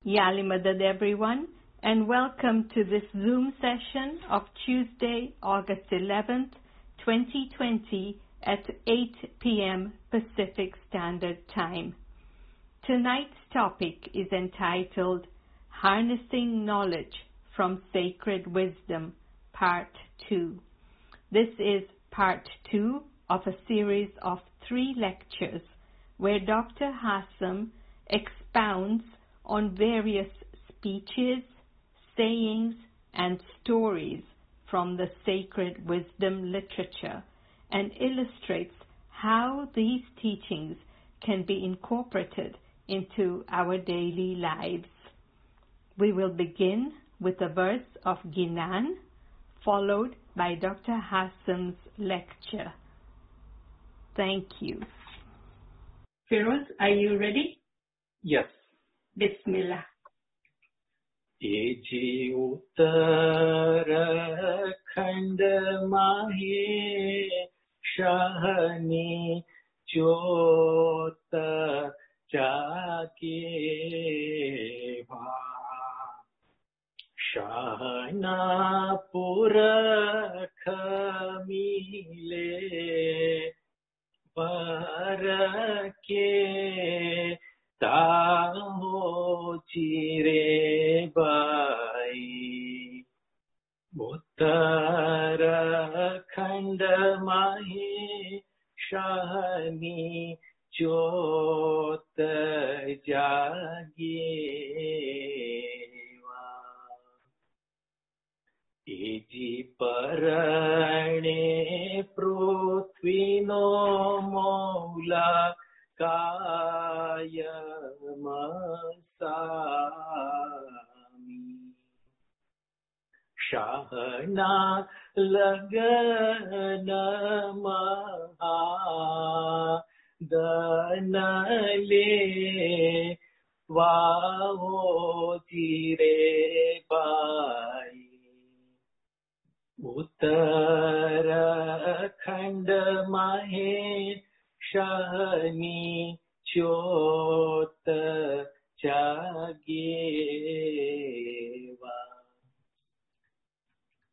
Yali Madad everyone, and welcome to this Zoom session of Tuesday, August 11th, 2020 at 8 p.m. Pacific Standard Time. Tonight's topic is entitled Harnessing Knowledge from Sacred Wisdom, Part 2. This is Part 2 of a series of 3 lectures where Dr. HASSAM expounds on various speeches, sayings, and stories from the sacred wisdom literature and illustrates how these teachings can be incorporated into our daily lives. We will begin with a verse of Ginan, followed by Dr. Hassam's lecture. Thank you. Firoz, are you ready? Yes. Bismillah. Eji Uttarakhand Mahe Shahani Jota Jage Va Shahana Pura Kamile Parake Taho chire bai Uttarakhand mahe shahani jot jagewa Eji parane prithvi no mola Kayamasami Shahana Lagana Maha Danale Vaho Tire Bai Uttarakhand Mahe Shahani Jot Jageva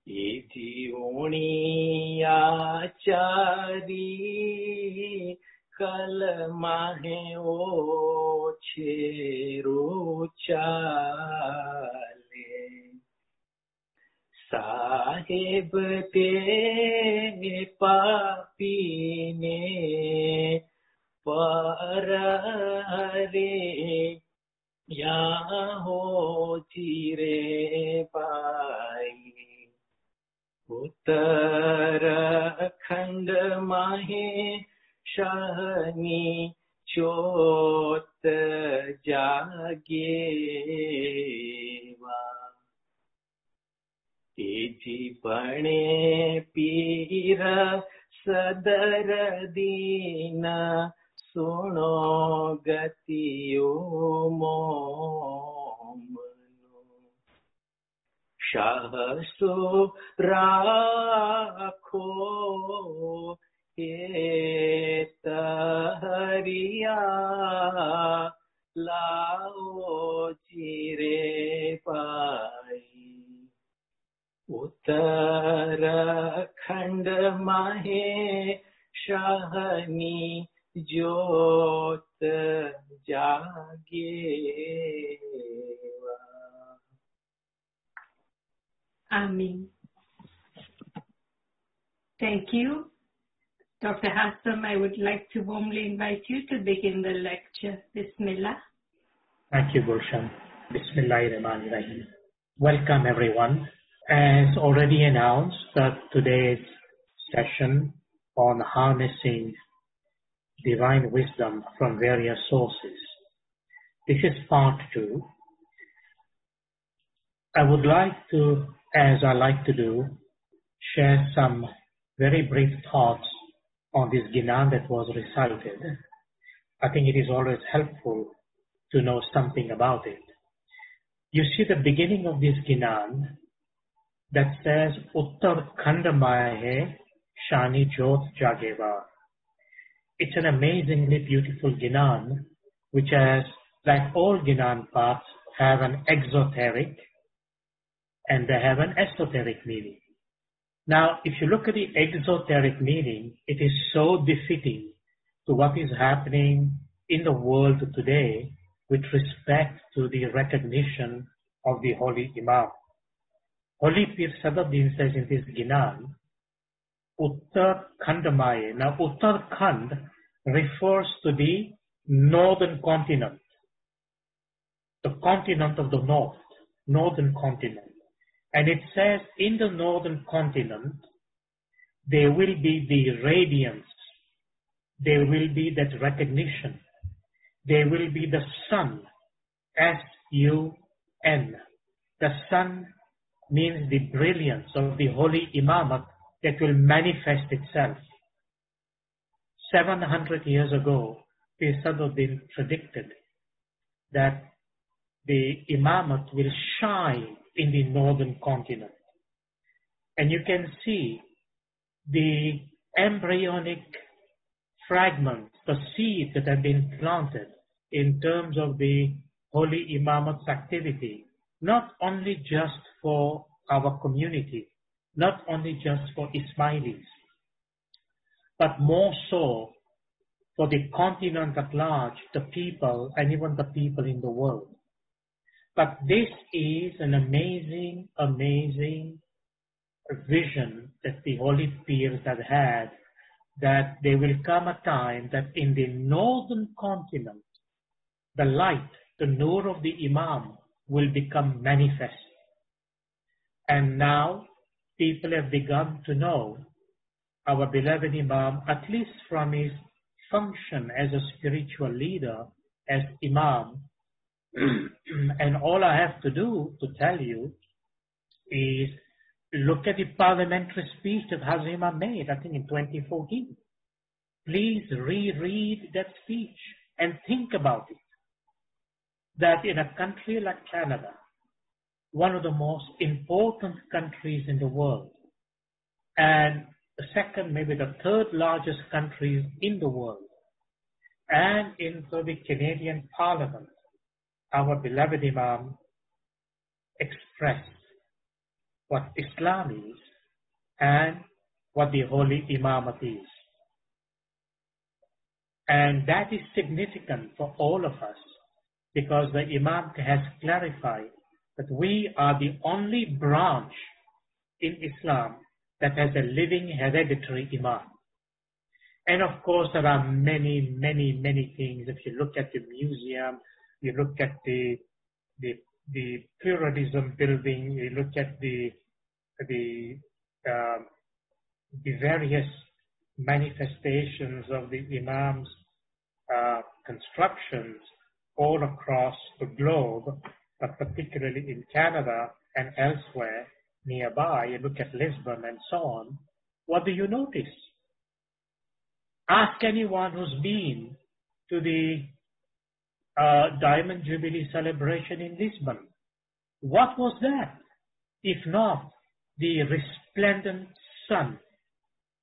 Iti Oni Achari Kalmahe Oche Ruchale Sahib Te Papine Parare Yaho Tire Pai Uttarakhand Mahe Shahani Jot Jageva Eji Pane Pira Sadar Dina Suno Gatiyo Momano Shahasu Rakho Etariya Lao Chire Pai Uttarakhand Mahe Shahani Jot Jageva. Amin. Thank you. Dr. Hassam, I would like to warmly invite you to begin the lecture. Bismillah. Thank you, Gulshan. Bismillahirrahmanirrahim. Welcome, everyone. As already announced, that today's session on harnessing divine wisdom from various sources. This is part 2. I would like to, as I like to do, share some very brief thoughts on this Ginan that was recited. I think it is always helpful to know something about it. You see the beginning of this Ginan that says, Uttarakhand Mahe Shani Jot Jageva. It's an amazingly beautiful Ginan, which has, like all Ginan parts, have an exoteric and they have an esoteric meaning. Now, if you look at the exoteric meaning, it is so befitting to what is happening in the world today with respect to the recognition of the Holy Imam. Holy Pir Sadruddin says in this Ginan, Uttar Khandamaye. Now, Uttar Khand refers to the northern continent, the continent of the north, northern continent. And it says in the northern continent, there will be the radiance, there will be that recognition, there will be the sun, S-U-N. The sun means the brilliance of the Holy Imamat that will manifest itself. 700 years ago, Pir Sadruddin predicted that the Imamat will shine in the northern continent. And you can see the embryonic fragments, the seeds that have been planted in terms of the Holy Imamat's activity, not only just for our community, not only just for Ismailis, but more so for the continent at large, the people, and even the people in the world. But this is an amazing, amazing vision that the Holy Peers have had, that there will come a time that in the northern continent, the light, the nur of the Imam will become manifest. And now people have begun to know our beloved Imam, at least from his function as a spiritual leader, as Imam. And all I have to do to tell you is look at the parliamentary speech that HASSAM made, I think in 2014. Please reread that speech and think about it. That in a country like Canada, one of the most important countries in the world, and the second, maybe the third largest countries in the world, and into the Canadian Parliament, our beloved Imam expressed what Islam is and what the Holy Imamat is. And that is significant for all of us because the Imam has clarified that we are the only branch in Islam that has a living hereditary Imam. And of course, there are many, many, many things. If you look at the museum, you look at the pluralism building, you look at the various manifestations of the Imam's constructions all across the globe, but particularly in Canada and elsewhere nearby. You look at Lisbon and so on. What do you notice? Ask anyone who's been to the Diamond Jubilee celebration in Lisbon. What was that? If not the resplendent sun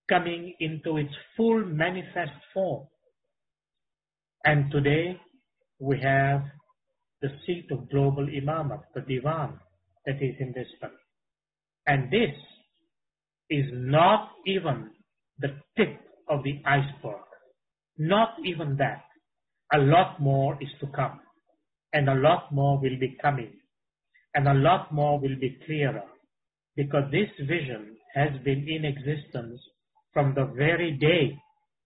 coming into its full manifest form. And today we have the seat of global Imamat, the Divan that is in Lisbon. And this is not even the tip of the iceberg. Not even that. A lot more is to come. And a lot more will be coming. And a lot more will be clearer. Because this vision has been in existence from the very day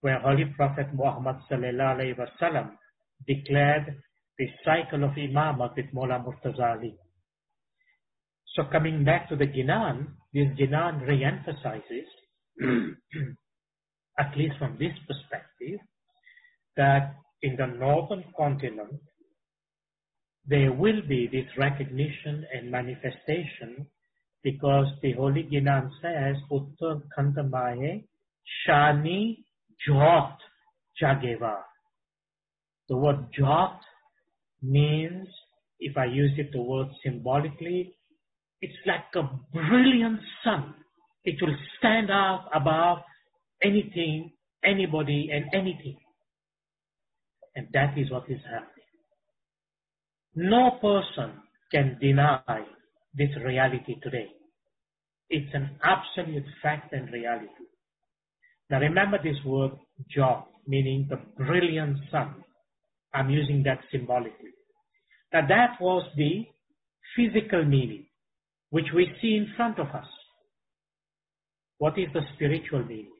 where Holy Prophet Muhammad sallallahu alaihi wasallam declared the cycle of Imamat with Mullah Murtaza Ali. So coming back to the Ginan, this Ginan re-emphasizes, at least from this perspective, that in the northern continent, there will be this recognition and manifestation because the Holy Ginan says, Uttar Khandamaye Shani Jot Jageva. The word Jot means, if I use it the word symbolically, it's like a brilliant sun. It will stand out above anything, anybody, and anything. And that is what is happening. No person can deny this reality today. It's an absolute fact and reality. Now remember this word Jog, meaning the brilliant sun. I'm using that symbolically. Now that was the physical meaning, which we see in front of us. What is the spiritual meaning?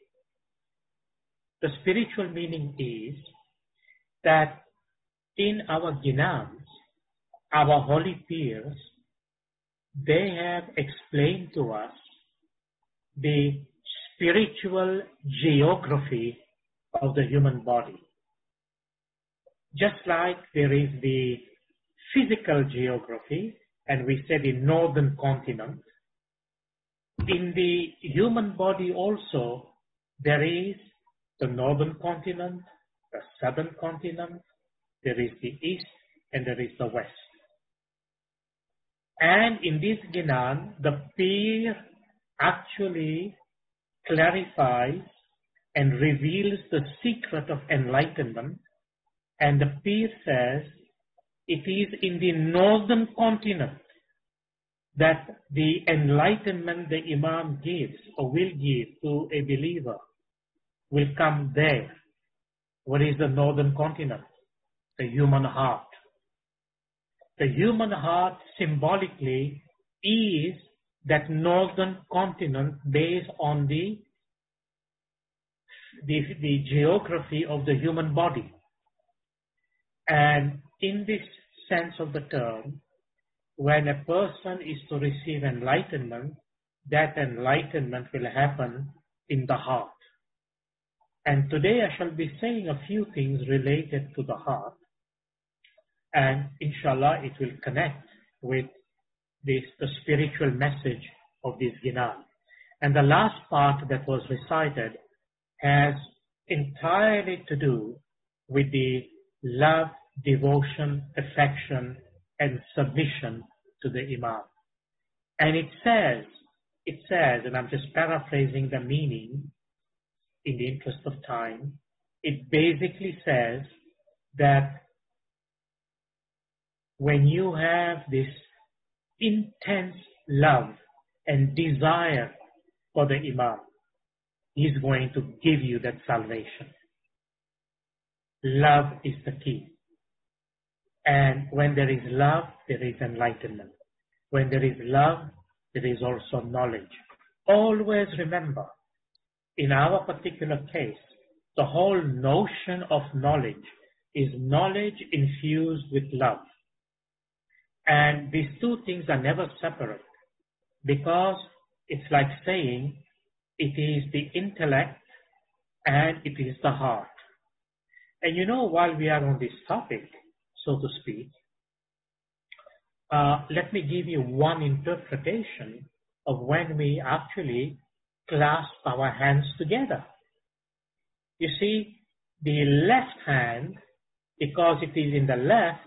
The spiritual meaning is that in our Ginans, our holy peers, they have explained to us the spiritual geography of the human body. Just like there is the physical geography, and we say the northern continent, in the human body also there is the northern continent, the southern continent, there is the east, and there is the west. And in this Gnan, the peer actually clarifies and reveals the secret of enlightenment. And the peer says it is in the northern continent that the enlightenment the Imam gives or will give to a believer will come there. What is the northern continent? The human heart. The human heart symbolically is that northern continent based on the geography of the human body. And in this sense of the term, when a person is to receive enlightenment, that enlightenment will happen in the heart. And today I shall be saying a few things related to the heart. And inshallah it will connect with the spiritual message of this Gnan. And the last part that was recited has entirely to do with the love, devotion, affection, and submission to the Imam. And it says, and I'm just paraphrasing the meaning in the interest of time, it basically says that when you have this intense love and desire for the Imam, he's going to give you that salvation. Love is the key. And when there is love, there is enlightenment. When there is love, there is also knowledge. Always remember, in our particular case, the whole notion of knowledge is knowledge infused with love. And these two things are never separate, because it's like saying it is the intellect and it is the heart. And you know, while we are on this topic, so to speak, let me give you one interpretation of when we actually clasp our hands together. You see, the left hand, because it is in the left,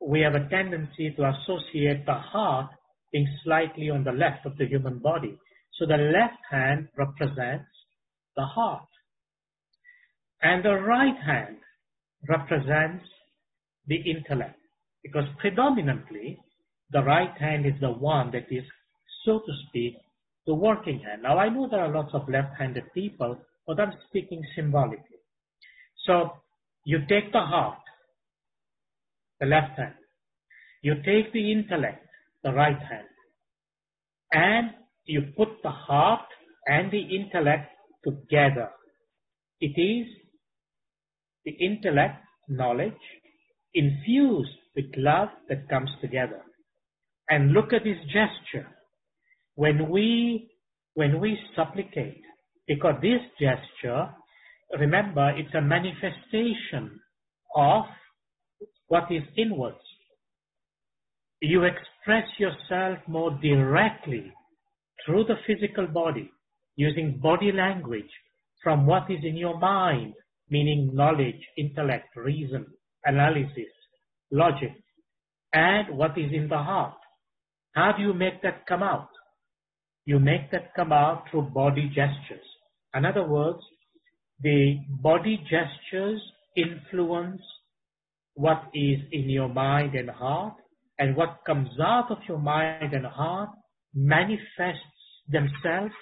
we have a tendency to associate the heart being slightly on the left of the human body. So the left hand represents the heart. And the right hand represents the intellect, because predominantly the right hand is the one that is, so to speak, the working hand. Now I know there are lots of left-handed people, but I'm speaking symbolically. So you take the heart, the left hand. You take the intellect, the right hand. And you put the heart and the intellect together. It is the intellect, knowledge, infused with love that comes together. And look at this gesture. When we supplicate, because this gesture, remember, it's a manifestation of what is inwards. You express yourself more directly through the physical body, using body language from what is in your mind, meaning knowledge, intellect, reason, analysis, logic, and what is in the heart. How do you make that come out? You make that come out through body gestures. In other words, the body gestures influence what is in your mind and heart, And what comes out of your mind and heart manifests themselves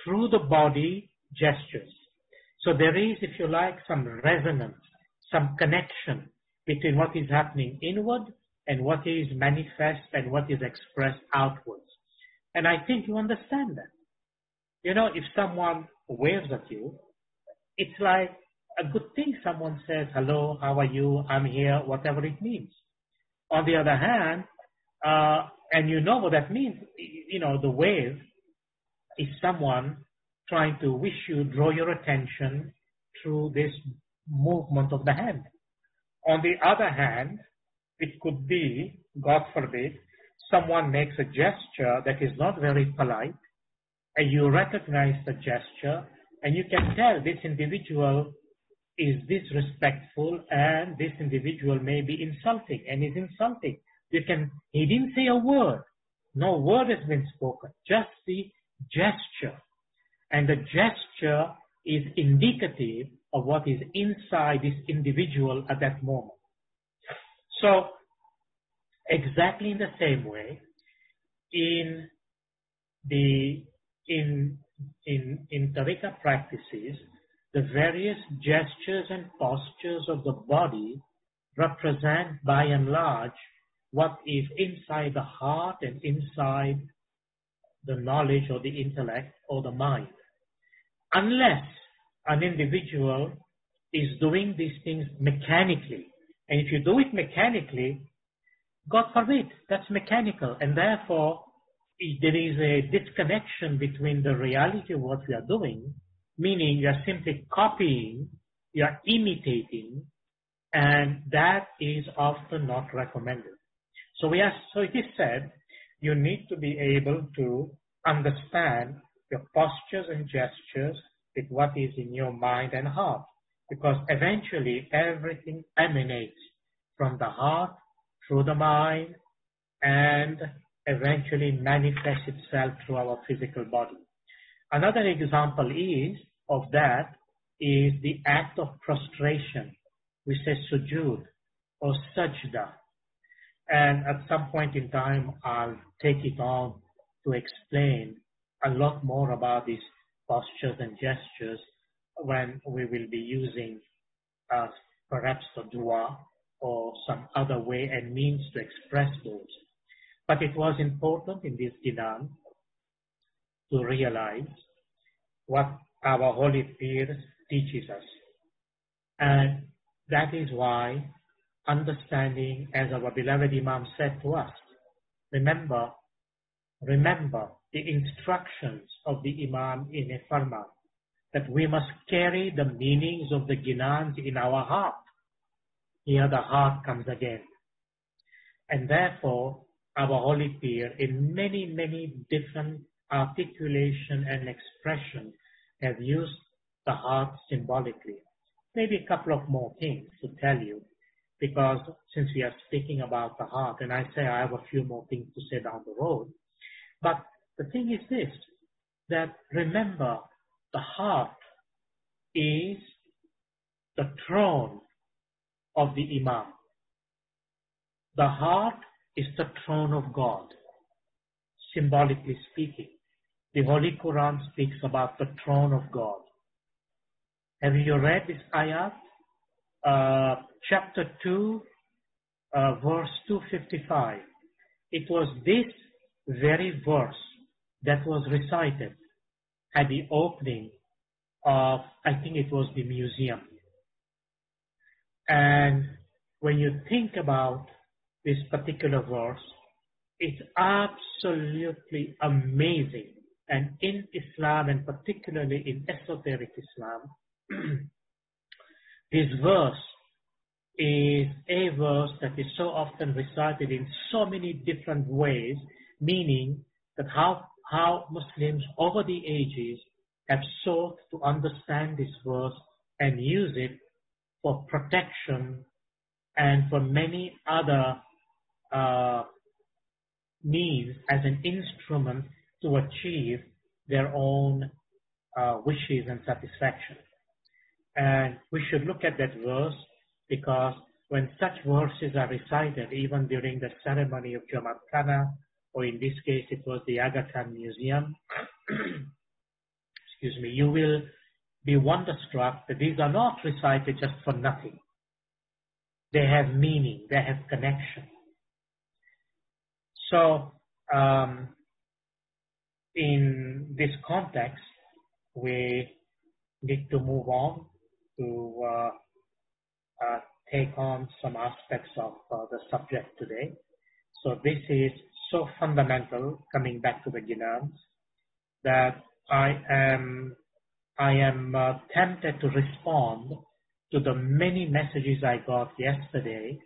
through the body gestures. So there is, if you like, some resonance, some connection between what is happening inward and what is manifest and what is expressed outwards. And I think you understand that. You know, if someone waves at you, it's like a good thing someone says, hello, how are you, I'm here, whatever it means. On the other hand, and you know what that means, you know, the wave is someone trying to wish you, draw your attention through this movement of the hand. On the other hand, it could be, God forbid, someone makes a gesture that is not very polite, and you recognize the gesture, and you can tell this individual is disrespectful, and this individual may be insulting, and is insulting. He didn't say a word. No word has been spoken, just the gesture. And the gesture is indicative of what is inside this individual at that moment. So, exactly in the same way, in Tariqa practices, the various gestures and postures of the body represent, by and large, what is inside the heart and inside the knowledge or the intellect or the mind. Unless an individual is doing these things mechanically. And if you do it mechanically, God forbid, that's mechanical. And therefore, there is a disconnection between the reality of what we are doing, meaning you are simply copying, you are imitating, and that is often not recommended. So it is said, you need to be able to understand your postures and gestures with what is in your mind and heart, because eventually everything emanates from the heart through the mind and eventually manifests itself through our physical body. Another example of that is the act of prostration. We say sujood or sajda. And at some point in time, I'll take it on to explain a lot more about these postures and gestures when we will be using perhaps the dua or some other way and means to express those. But it was important in this Dinan to realize what our holy peers teaches us. And that is why understanding, as our beloved Imam said to us, remember the instructions of the Imam in a farman, that we must carry the meanings of the Ginans in our heart. Here the heart comes again. And therefore, our holy peer, in many, many different articulation and expression, have used the heart symbolically. Maybe a couple of more things to tell you, because since we are speaking about the heart, and I say I have a few more things to say down the road, but the thing is this, that remember, the heart is the throne of the Imam. The heart is the throne of God, symbolically speaking. The Holy Quran speaks about the throne of God. Have you read this ayat? Chapter 2, verse 255. It was this very verse that was recited at the opening of, I think it was the museum. And when you think about this particular verse, it's absolutely amazing. And in Islam, and particularly in esoteric Islam, this verse is a verse that is so often recited in so many different ways, meaning that how Muslims over the ages have sought to understand this verse and use it for protection and for many other means as an instrument to achieve their own wishes and satisfaction. And we should look at that verse because when such verses are recited, even during the ceremony of Jumat Khana, or in this case it was the Aga Khan Museum, excuse me, you will be wonderstruck that these are not recited just for nothing. They have meaning, they have connection. So, in this context, we need to move on to take on some aspects of the subject today. So this is so fundamental, coming back to the Ginans, that I am tempted to respond to the many messages I got yesterday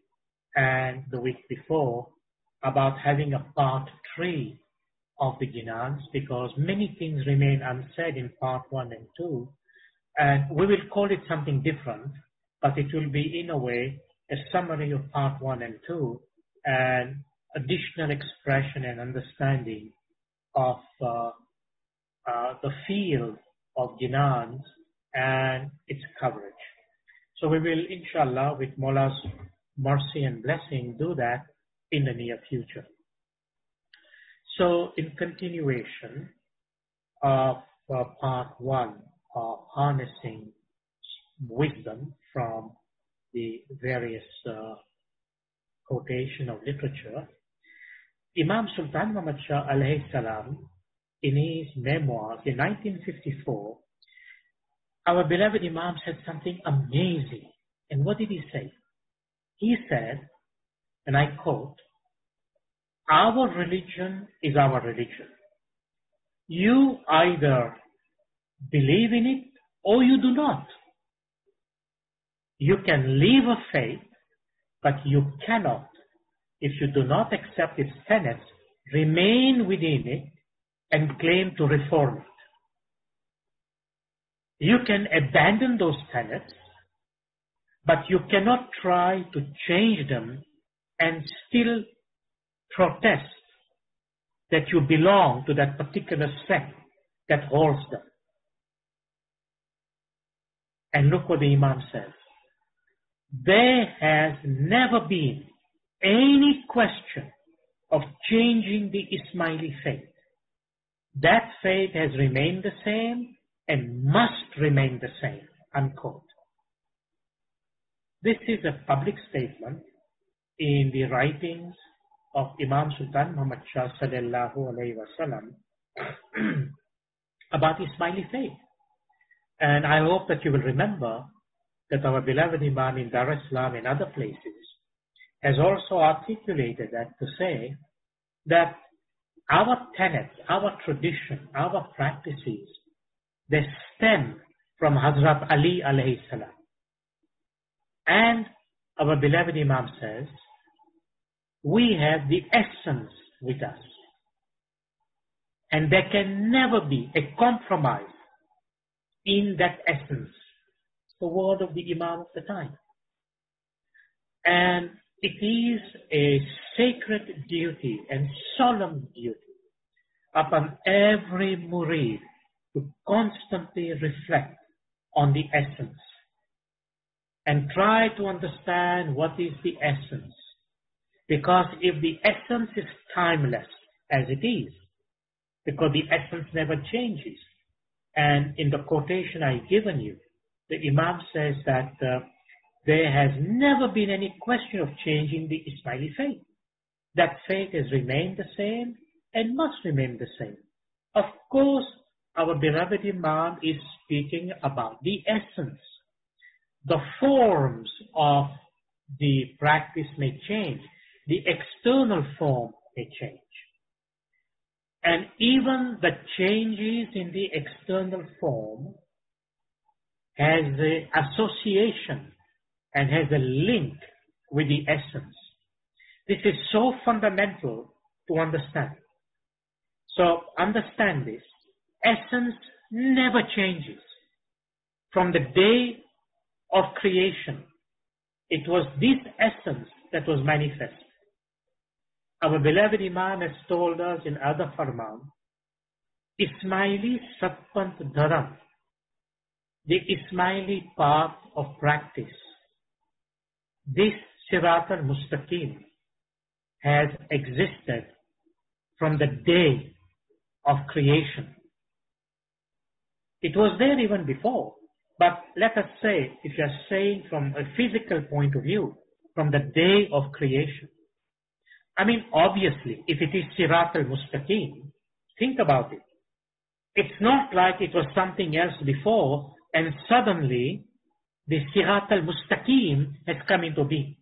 and the week before about having a part 3 of the Ginans, because many things remain unsaid in part 1 and 2, and we will call it something different, but it will be in a way a summary of part 1 and 2 and additional expression and understanding of the field of Ginans and its coverage. So we will, inshallah, with Mawla's mercy and blessing, do that in the near future. So in continuation of part 1 of harnessing wisdom from the various quotation of literature, Imam Sultan Muhammad Shah alayhi salam, in his memoirs in 1954, our beloved Imam said something amazing. And what did he say? He said, and I quote, "Our religion is our religion. You either believe in it or you do not. You can leave a faith, but you cannot, if you do not accept its tenets, remain within it and claim to reform it. You can abandon those tenets, but you cannot try to change them and still protest that you belong to that particular sect that holds them." And look what the Imam says. There has never been any question of changing the Ismaili faith. That faith has remained the same and must remain the same, unquote. This is a public statement in the writings of Imam Sultan Muhammad Shah sallallahu alayhi wasallam about Ismaili faith. And I hope that you will remember that our beloved Imam in Dar es Salaam and other places has also articulated that to say that our tenets, our tradition, our practices, they stem from Hazrat Ali alayhi salam. And our beloved Imam says, we have the essence with us. And there can never be a compromise in that essence. The word of the Imam of the time. And it is a sacred duty and solemn duty upon every murid to constantly reflect on the essence and try to understand what is the essence. Because if the essence is timeless, as it is, because the essence never changes, and in the quotation I've given you, the Imam says that there has never been any question of changing the Ismaili faith. That faith has remained the same and must remain the same. Of course, our beloved Imam is speaking about the essence. The forms of the practice may change. The external form may change. And even the changes in the external form has the association and has a link with the essence. This is so fundamental to understand. So understand this. Essence never changes. From the day of creation, it was this essence that was manifest. Our beloved Imam has told us in other farman, Ismaili Satpant Dharam, the Ismaili path of practice. This Sirat al-Mustaqim has existed from the day of creation. It was there even before. But let us say, if you are saying from a physical point of view, from the day of creation. I mean, obviously, if it is Sirat al-Mustaqim, think about it. It's not like it was something else before and suddenly the Sirat al-Mustaqim has come into being.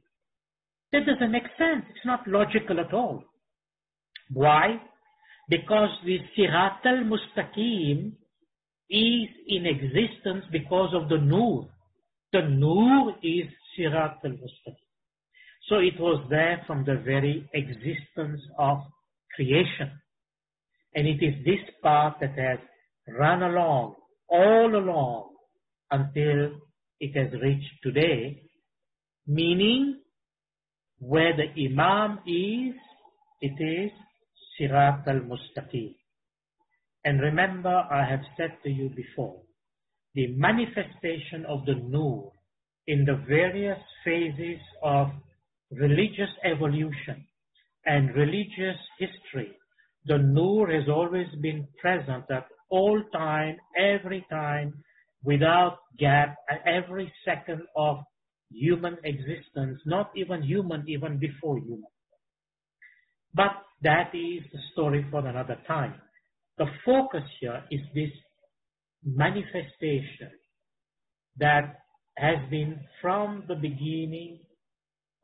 That doesn't make sense. It's not logical at all. Why? Because the Sirat al-Mustaqim is in existence because of the Nur. The Nur is Sirat al-Mustaqim. So it was there from the very existence of creation. And it is this path that has run along, all along, until it has reached today, meaning where the Imam is, it is Sirat al-Mustaqim. And remember, I have said to you before, the manifestation of the Nur in the various phases of religious evolution and religious history, the Nur has always been present at all time, every time, without gap, at every second of human existence, not even human, even before human. But that is the story for another time. The focus here is this manifestation that has been from the beginning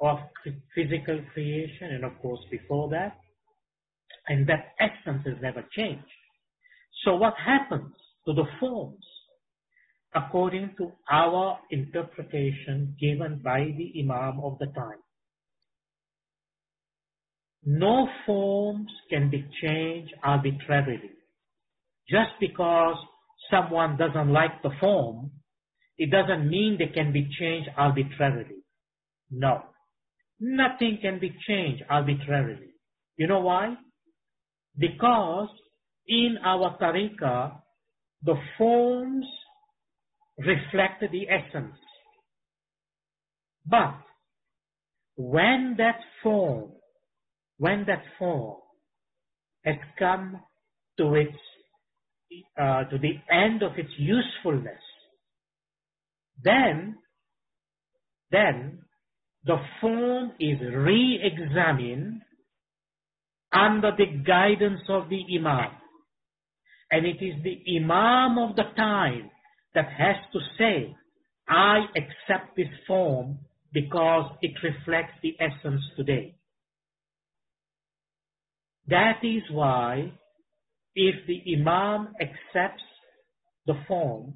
of physical creation and of course before that, and that essence has never changed. So what happens to the forms according to our interpretation given by the Imam of the time? No forms can be changed arbitrarily. Just because someone doesn't like the form, it doesn't mean they can be changed arbitrarily. No. Nothing can be changed arbitrarily. You know why? Because in our tariqah, the forms reflect the essence. But when that form has come to its to the end of its usefulness, then the form is re-examined under the guidance of the Imam. And it is the Imam of the time that has to say, I accept this form because it reflects the essence today. That is why if the Imam accepts the form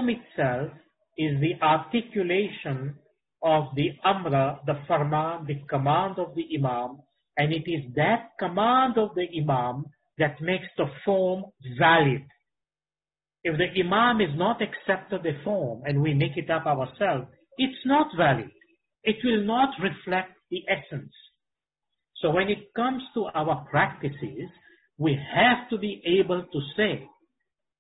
itself is the articulation of the Amra, the Farman, the command of the Imam, and it is that command of the Imam that makes the form valid. If the Imam is not accepted the form and we make it up ourselves, it's not valid. It will not reflect the essence. So when it comes to our practices, we have to be able to say,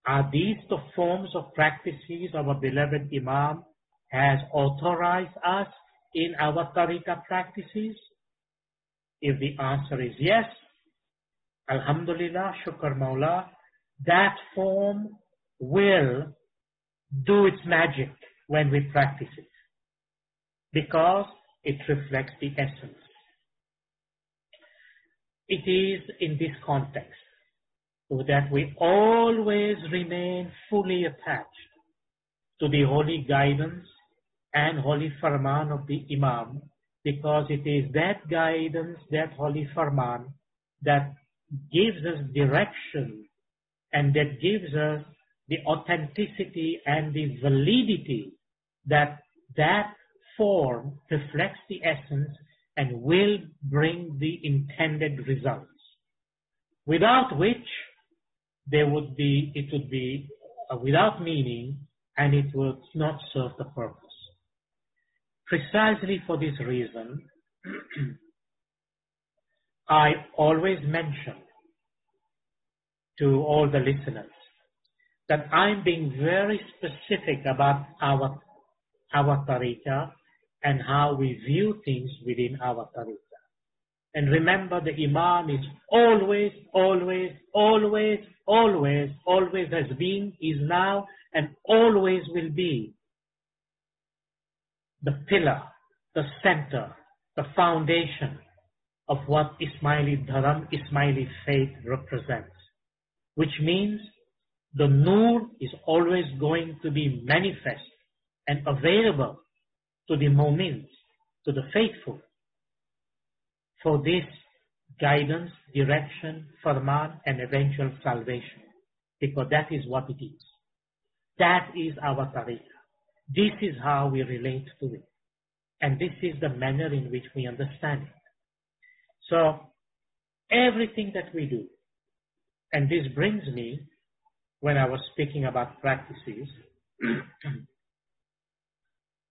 are these the forms of practices our beloved Imam has authorized us in our tariqah practices? If the answer is yes, Alhamdulillah, Shukr Mawla, that form will do its magic when we practice it, because it reflects the essence. It is in this context so that we always remain fully attached to the holy guidance and holy farman of the Imam, because it is that guidance, that holy farman, that gives us direction and that gives us the authenticity and the validity that that form reflects the essence and will bring the intended results. Without which it would be without meaning, and it would not serve the purpose. Precisely for this reason, I always mention to all the listeners that I'm being very specific about our tariqah and how we view things within our tariqah. And remember, the Imam is always, always, always, always, always has been, is now, and always will be the pillar, the center, the foundation of what Ismaili Dharam, Ismaili faith represents. Which means the Noor is always going to be manifest and available to the Mu'mins, to the faithful, for this guidance, direction, farman, and eventual salvation. Because that is what it is. That is our tariqah. This is how we relate to it. And this is the manner in which we understand it. So, everything that we do, and this brings me, when I was speaking about practices,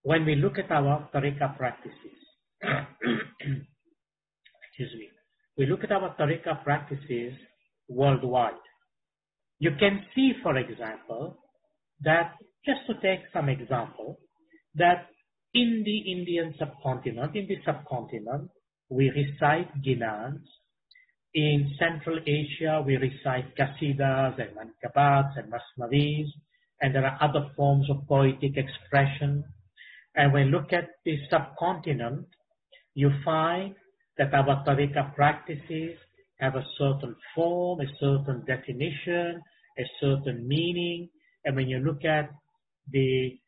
when we look at our tariqah practices, excuse me, we look at our tariqah practices worldwide. You can see, for example, that, just to take some example, that in the Indian subcontinent, we recite ginans. In Central Asia, we recite qasidas and mankabats and masnavis, and there are other forms of poetic expression. And when you look at the subcontinent, you find that our tariqah practices have a certain form, a certain definition, a certain meaning. And when you look at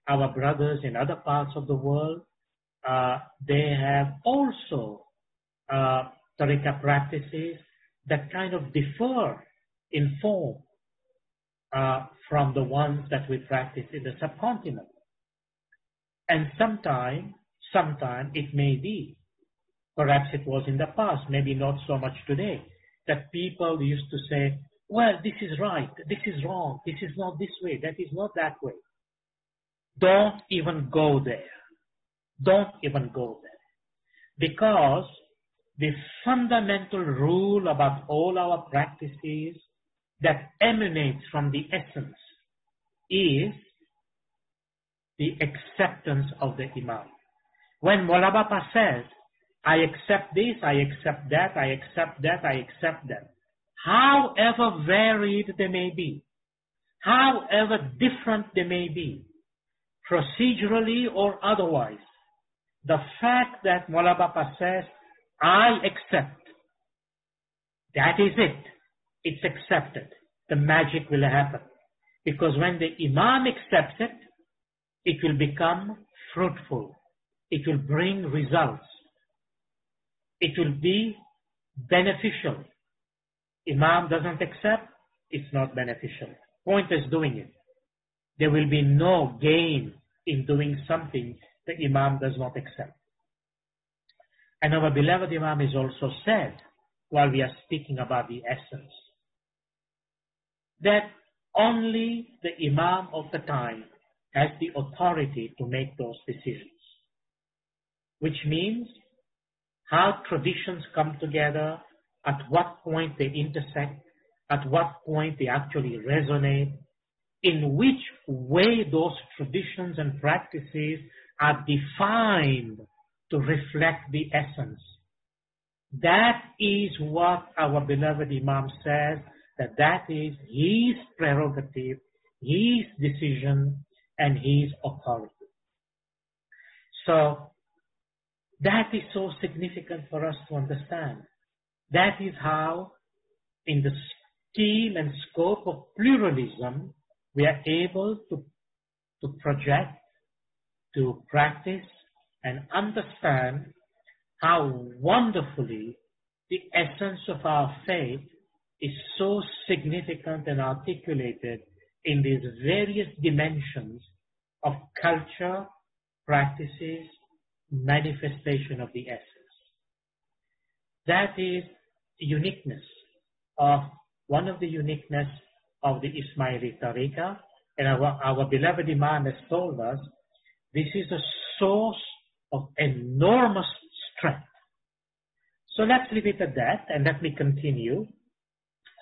our brothers in other parts of the world, they have also tariqah practices that kind of differ in form from the ones that we practice in the subcontinent. And sometime it may be, perhaps it was in the past, maybe not so much today, that people used to say, well, this is right, this is wrong, this is not this way, that is not that way. Don't even go there. Don't even go there. Because the fundamental rule about all our practices that emanates from the essence is the acceptance of the Imam. When Maulana Bapa says, I accept this, I accept that, I accept that, I accept that, however varied they may be, however different they may be, procedurally or otherwise, the fact that Maulana Bapa says, I accept, that is it. It's accepted. The magic will happen. Because when the Imam accepts it, it will become fruitful. It will bring results. It will be beneficial. Imam doesn't accept, it's not beneficial. Point is doing it. There will be no gain in doing something the Imam does not accept. And our beloved Imam is also said, while we are speaking about the essence, that only the Imam of the time has the authority to make those decisions. Which means how traditions come together, at what point they intersect, at what point they actually resonate, in which way those traditions and practices are defined to reflect the essence. That is what our beloved Imam says, that is his prerogative, his decision, and his authority. So, that is so significant for us to understand. That is how, in the scale and scope of pluralism, we are able to project, to practice, and understand how wonderfully the essence of our faith is so significant and articulated in these various dimensions of culture, practices, manifestation of the essence. That is uniqueness of one of the uniqueness of the Ismaili Tariqah, and our beloved Imam has told us this is a source of enormous strength. So let's leave it at that, and let me continue.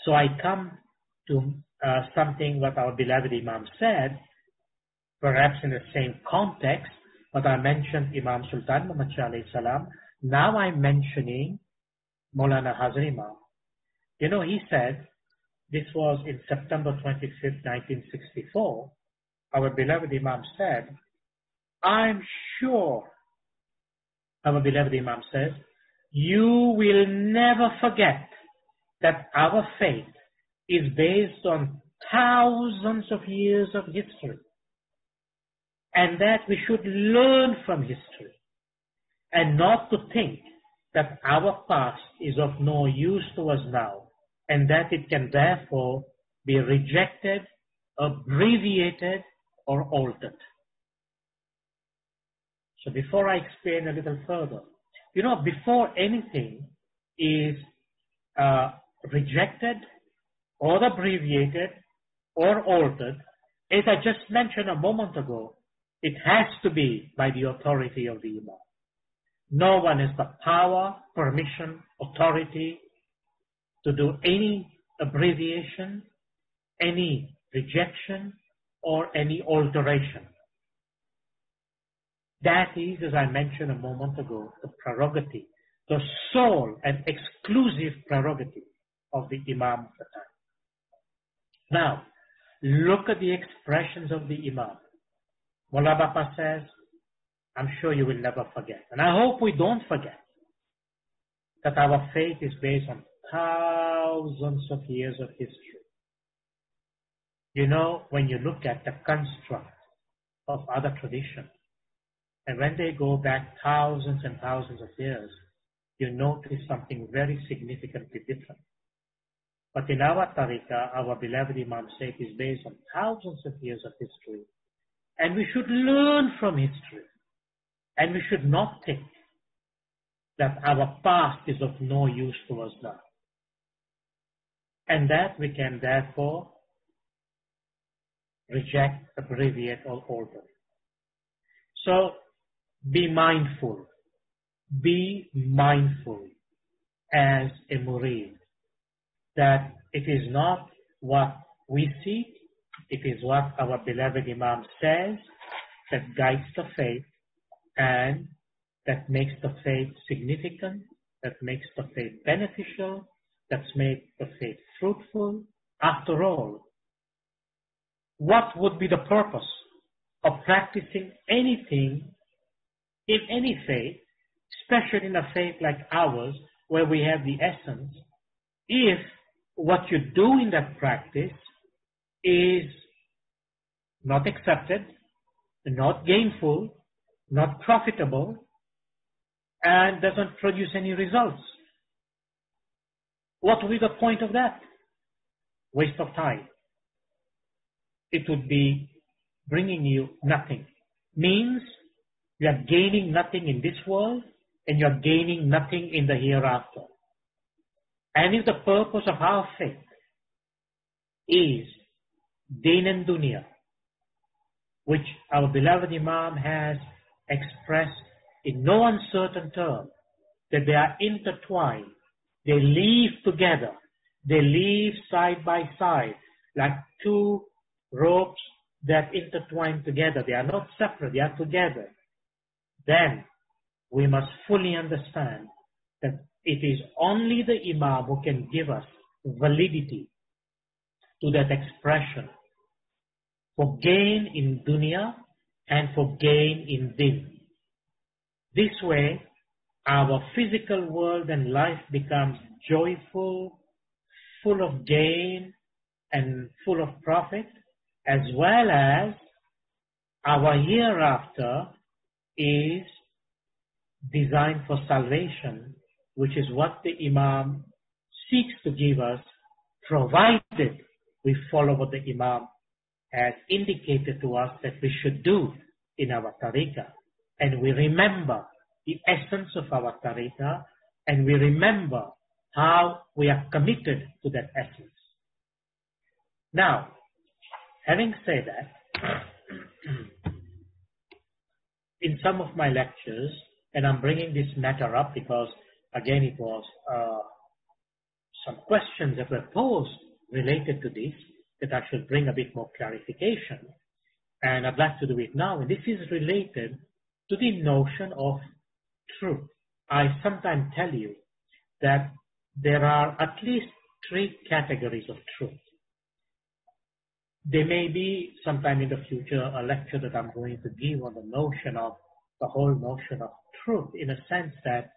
So I come to something what our beloved Imam said, perhaps in the same context, but I mentioned Imam Sultan Muhammad Shah alayhi salam. Now I'm mentioning Maulana Hazar Imam. You know, he said, this was in September 25th, 1964, our beloved Imam said, I'm sure, our beloved Imam says, you will never forget that our faith is based on thousands of years of history, and that we should learn from history and not to think that our past is of no use to us now, and that it can therefore be rejected, abbreviated, or altered. So before I explain a little further, you know, before anything is rejected or abbreviated or altered, as I just mentioned a moment ago, it has to be by the authority of the Imam. No one has the power, permission, authority to do any abbreviation, any rejection, or any alteration. That is, as I mentioned a moment ago, the prerogative, the sole and exclusive prerogative of the Imam of the time. Now, look at the expressions of the Imam. Mullah Bapa says, I'm sure you will never forget. And I hope we don't forget that our faith is based on thousands of years of history. You know, when you look at the construct of other traditions, and when they go back thousands and thousands of years, you notice something very significantly different. But in our tariqah, our beloved Imam said, is based on thousands of years of history. And we should learn from history. And we should not think that our past is of no use to us now. And that we can therefore reject, abbreviate, or alter. So, be mindful as a murid that it is not what we seek, it is what our beloved Imam says that guides the faith and that makes the faith significant, that makes the faith beneficial, that makes the faith fruitful. After all, what would be the purpose of practicing anything in any faith, especially in a faith like ours, where we have the essence, if what you do in that practice is not accepted, not gainful, not profitable, and doesn't produce any results? What would be the point of that? Waste of time. It would be bringing you nothing. Means you are gaining nothing in this world, and you are gaining nothing in the hereafter. And if the purpose of our faith is Din and Dunya, which our beloved Imam has expressed in no uncertain term, that they are intertwined, they live together, they live side by side, like two ropes that intertwine together. They are not separate, they are together. Then we must fully understand that it is only the Imam who can give us validity to that expression for gain in dunya and for gain in din. This way, our physical world and life becomes joyful, full of gain and full of profit, as well as our hereafter is designed for salvation, which is what the Imam seeks to give us, provided we follow what the Imam has indicated to us that we should do in our tariqah. And we remember the essence of our tariqah, and we remember how we are committed to that essence. Now, having said that, in some of my lectures, and I'm bringing this matter up because, again, it was some questions that were posed related to this that I should bring a bit more clarification. And I'd like to do it now. And this is related to the notion of truth. I sometimes tell you that there are at least three categories of truth. There may be sometime in the future a lecture that I'm going to give on the whole notion of truth, in a sense that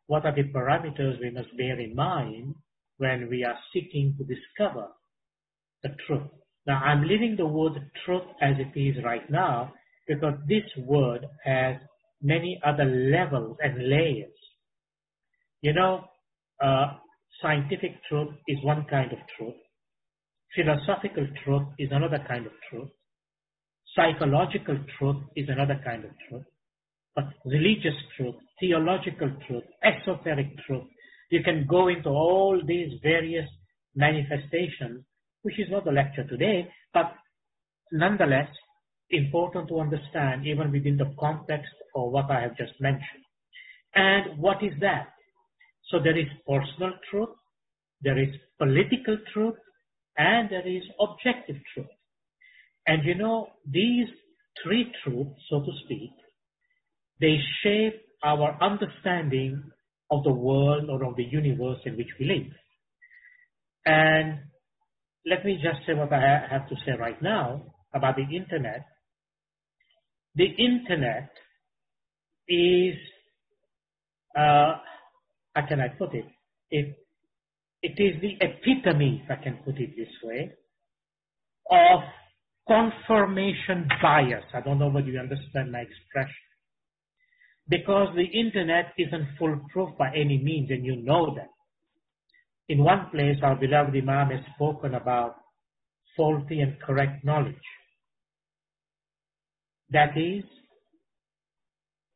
what are the parameters we must bear in mind when we are seeking to discover the truth. Now, I'm leaving the word truth as it is right now because this word has many other levels and layers. You know, scientific truth is one kind of truth. Philosophical truth is another kind of truth. Psychological truth is another kind of truth. But religious truth, theological truth, esoteric truth, you can go into all these various manifestations, which is not the lecture today, but nonetheless important to understand even within the context of what I have just mentioned. And what is that? So there is personal truth, there is political truth, and there is objective truth. And you know, these three truths, so to speak, they shape our understanding of the world or of the universe in which we live. And let me just say what I have to say right now about the internet. The internet is, how can I put it? It is the epitome, if I can put it this way, of confirmation bias. I don't know whether you understand my expression. Because the internet isn't foolproof by any means, and you know that. In one place, our beloved Imam has spoken about faulty and correct knowledge. That is,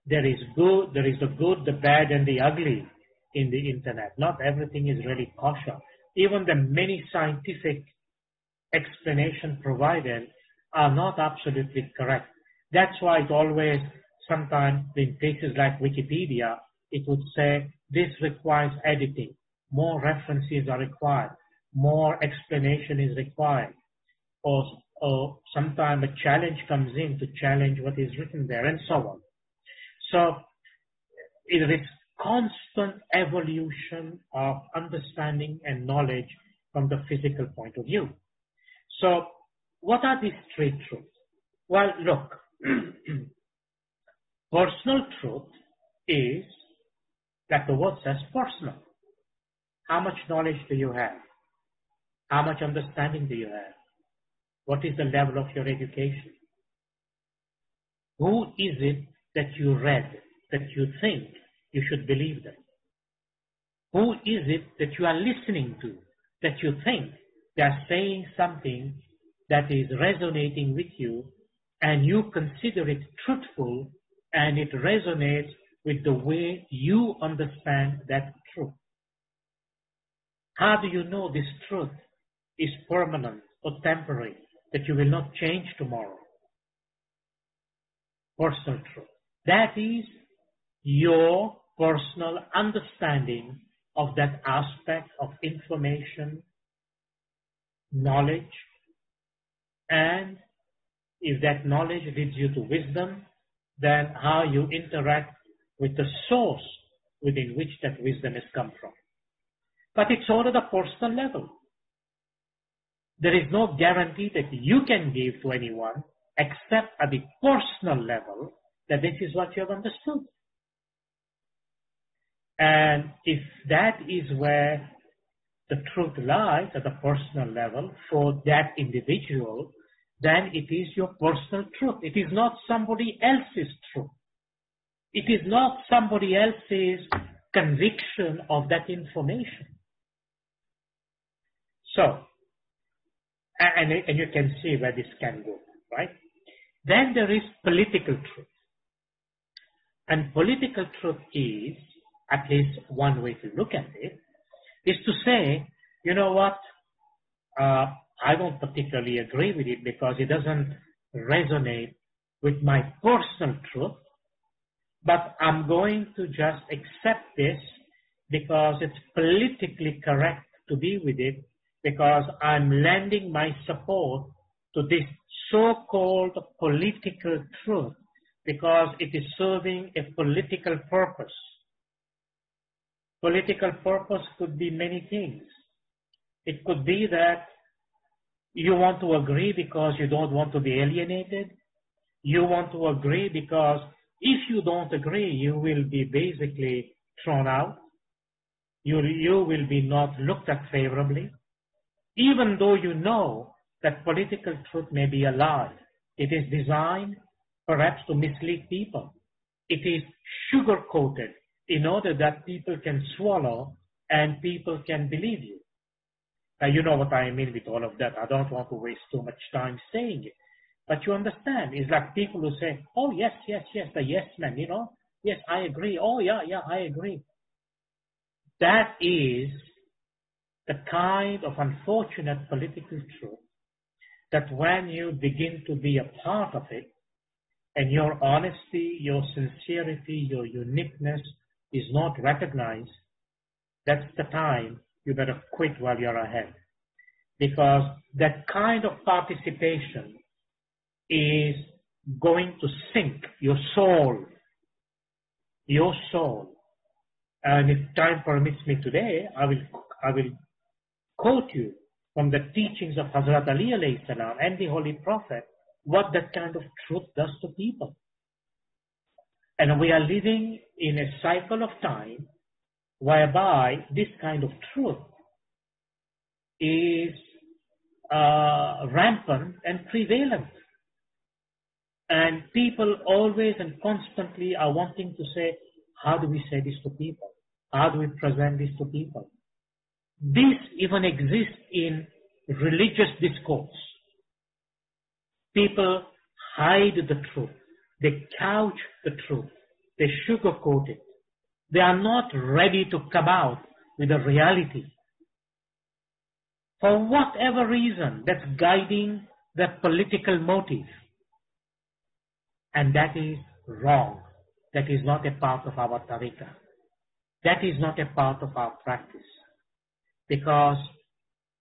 there is the good, the bad, and the ugly in the internet. Not everything is really kosher. Even the many scientific explanations provided are not absolutely correct. That's why it always, sometimes in places like Wikipedia, it would say this requires editing. More references are required. More explanation is required. Or sometimes a challenge comes in to challenge what is written there, and so on. So it is constant evolution of understanding and knowledge from the physical point of view. So what are these three truths? Well, look, personal truth is, like the word says, personal. How much knowledge do you have? How much understanding do you have? What is the level of your education? Who is it that you read, that you think you should believe them? Who is it that you are listening to, that you think they are saying something that is resonating with you, and you consider it truthful, and it resonates with the way you understand that truth? How do you know this truth is permanent or temporary, that you will not change tomorrow? Personal truth. That is your personal understanding of that aspect of information, knowledge, and if that knowledge leads you to wisdom, then how you interact with the source within which that wisdom has come from. But it's all at a personal level. There is no guarantee that you can give to anyone except at the personal level that this is what you have understood. And if that is where the truth lies at the personal level for that individual, then it is your personal truth. It is not somebody else's truth. It is not somebody else's conviction of that information. So, and you can see where this can go, right? Then there is political truth. And political truth is, at least one way to look at it, is to say, you know what, I don't particularly agree with it because it doesn't resonate with my personal truth, but I'm going to just accept this because it's politically correct to be with it, because I'm lending my support to this so-called political truth because it is serving a political purpose. Political purpose could be many things. It could be that you want to agree because you don't want to be alienated. You want to agree because if you don't agree, you will be basically thrown out. You will be not looked at favorably. Even though you know that political truth may be a lie, it is designed perhaps to mislead people. It is sugar-coated in order that people can swallow and people can believe you. Now, you know what I mean with all of that. I don't want to waste too much time saying it. But you understand, it's like people who say, oh, yes, yes, yes, the yes man, you know. Yes, I agree. Oh, yeah, yeah, I agree. That is the kind of unfortunate political truth that when you begin to be a part of it, and your honesty, your sincerity, your uniqueness is not recognized, that's the time you better quit while you're ahead. Because that kind of participation is going to sink your soul. Your soul. And if time permits me today, I will quote you from the teachings of Hazrat Ali alayhi salam and the Holy Prophet, what that kind of truth does to people. And we are living in a cycle of time whereby this kind of truth is rampant and prevalent. And people always and constantly are wanting to say, how do we say this to people? How do we present this to people? This even exists in religious discourse. People hide the truth. They couch the truth. They sugarcoat it. They are not ready to come out with a reality. For whatever reason, that's guiding that political motive. And that is wrong. That is not a part of our tariqah. That is not a part of our practice. Because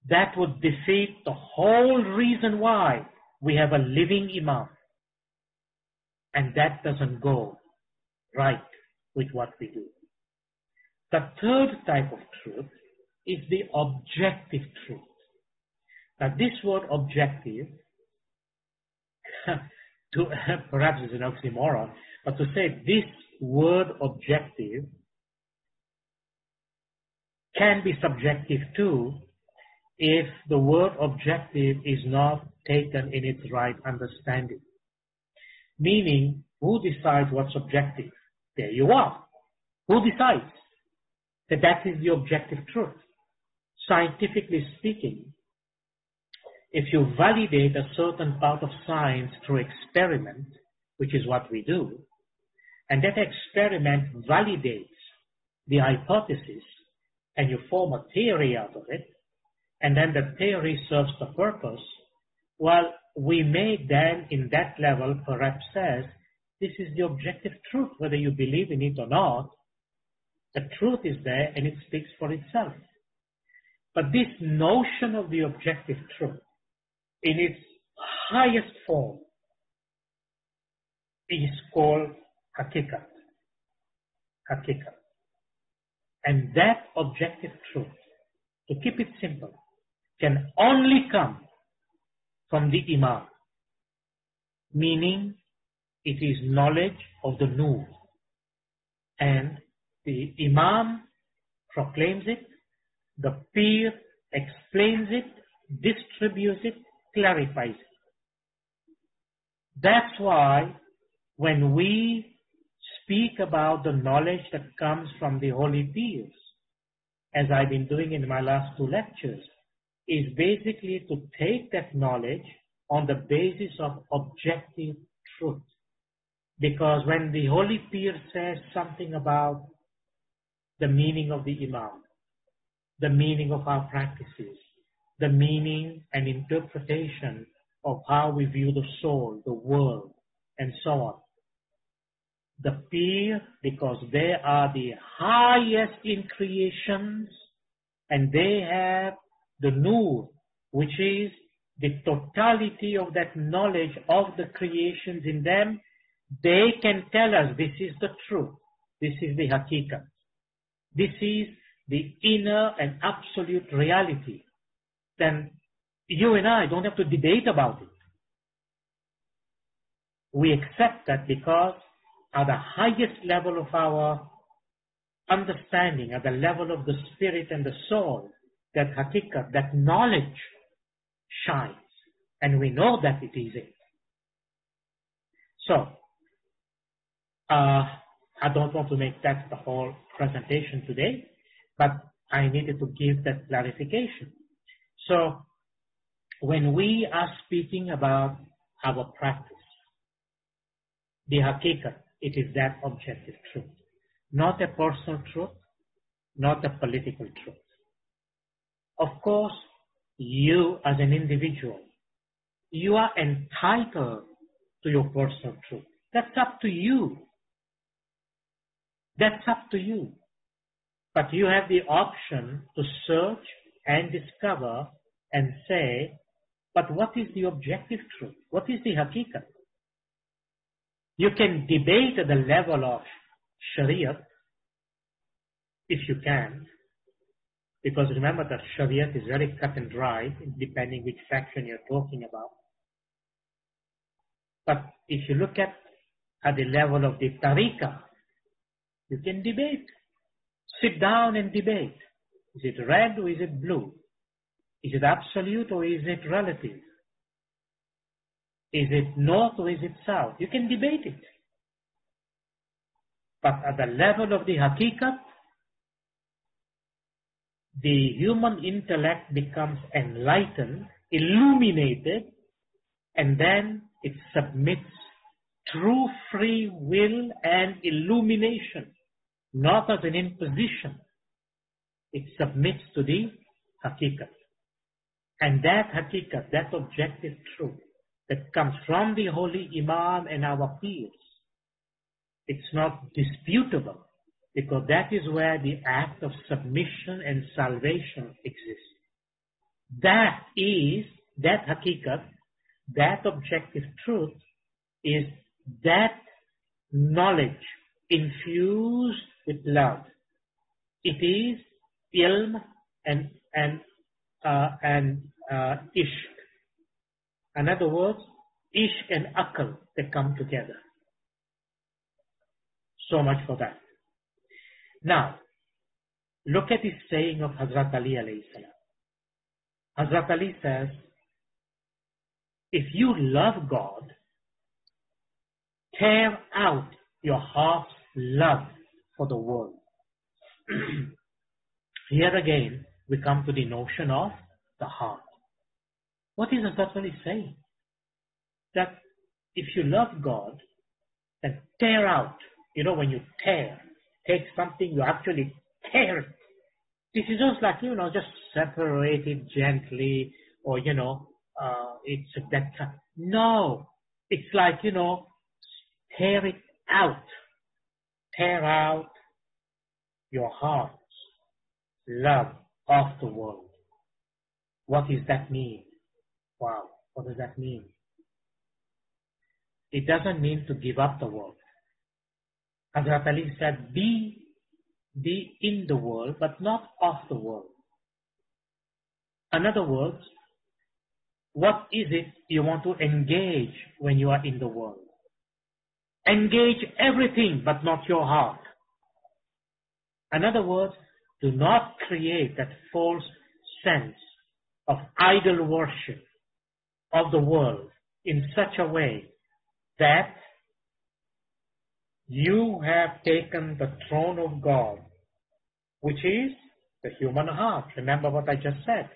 that would defeat the whole reason why we have a living imam. And that doesn't go right with what we do. The third type of truth is the objective truth. Now this word objective, perhaps is an oxymoron, but to say this word objective can be subjective too if the word objective is not taken in its right understanding. Meaning, who decides what's objective? There you are. Who decides that is the objective truth? Scientifically speaking, if you validate a certain part of science through experiment, which is what we do, and that experiment validates the hypothesis, and you form a theory out of it, and then the theory serves the purpose, well, we may then, in that level, perhaps says, this is the objective truth, whether you believe in it or not. The truth is there, and it speaks for itself. But this notion of the objective truth, in its highest form, is called hakikat. Hakikat. And that objective truth, to keep it simple, can only come from the imam. Meaning, it is knowledge of the nur. And the imam proclaims it, the peer explains it, distributes it, clarifies it. That's why when we speak about the knowledge that comes from the holy peers, as I've been doing in my last 2 lectures, is basically to take that knowledge on the basis of objective truth. Because when the holy peer says something about the meaning of the imam, the meaning of our practices, the meaning and interpretation of how we view the soul, the world, and so on. The peer, because they are the highest in creations, and they have the nur, which is the totality of that knowledge of the creations in them, they can tell us this is the truth, this is the haqiqat, this is the inner and absolute reality, then you and I don't have to debate about it. We accept that because at the highest level of our understanding, at the level of the spirit and the soul, that haqiqat, that knowledge shines. And we know that it is it. So, I don't want to make that the whole presentation today, but I needed to give that clarification. So, when we are speaking about our practice, the haqiqat, it is that objective truth. Not a personal truth, not a political truth. Of course, you as an individual, you are entitled to your personal truth. That's up to you. That's up to you. But you have the option to search and discover and say, but what is the objective truth? What is the haqiqat? You can debate at the level of Shariat, if you can, because remember that Shariat is very cut and dry, depending which faction you're talking about. But if you look at the level of the Tariqah, you can debate. Sit down and debate. Is it red or is it blue? Is it absolute or is it relative? Is it north or is it south? You can debate it. But at the level of the haqiqat, the human intellect becomes enlightened, illuminated, and then it submits true free will and illumination, not as an imposition. It submits to the haqiqat. And that haqiqat, that objective truth that comes from the holy Imam and our peers, it's not disputable, because that is where the act of submission and salvation exists. That is, that haqiqat, that objective truth is that knowledge infused with love. It is ilm and ishq. In other words, ishq and aql, they come together. So much for that. Now, look at this saying of Hazrat Ali alayhi salam. Hazrat Ali says, if you love God, tear out your heart's love for the world. Here again, we come to the notion of the heart. What is Hazrat Ali saying? That if you love God, then tear out. You know, when you take something, you actually tear it. This is just like, just separate it gently, or, it's that kind. No, it's like, tear it out. Tear out your heart's love of the world. What does that mean? Wow, what does that mean? It doesn't mean to give up the world. Hazrat Ali said, be in the world, but not of the world. In other words, what is it you want to engage when you are in the world? Engage everything, but not your heart. In other words, do not create that false sense of idol worship of the world in such a way that you have taken the throne of God, which is the human heart. Remember what I just said.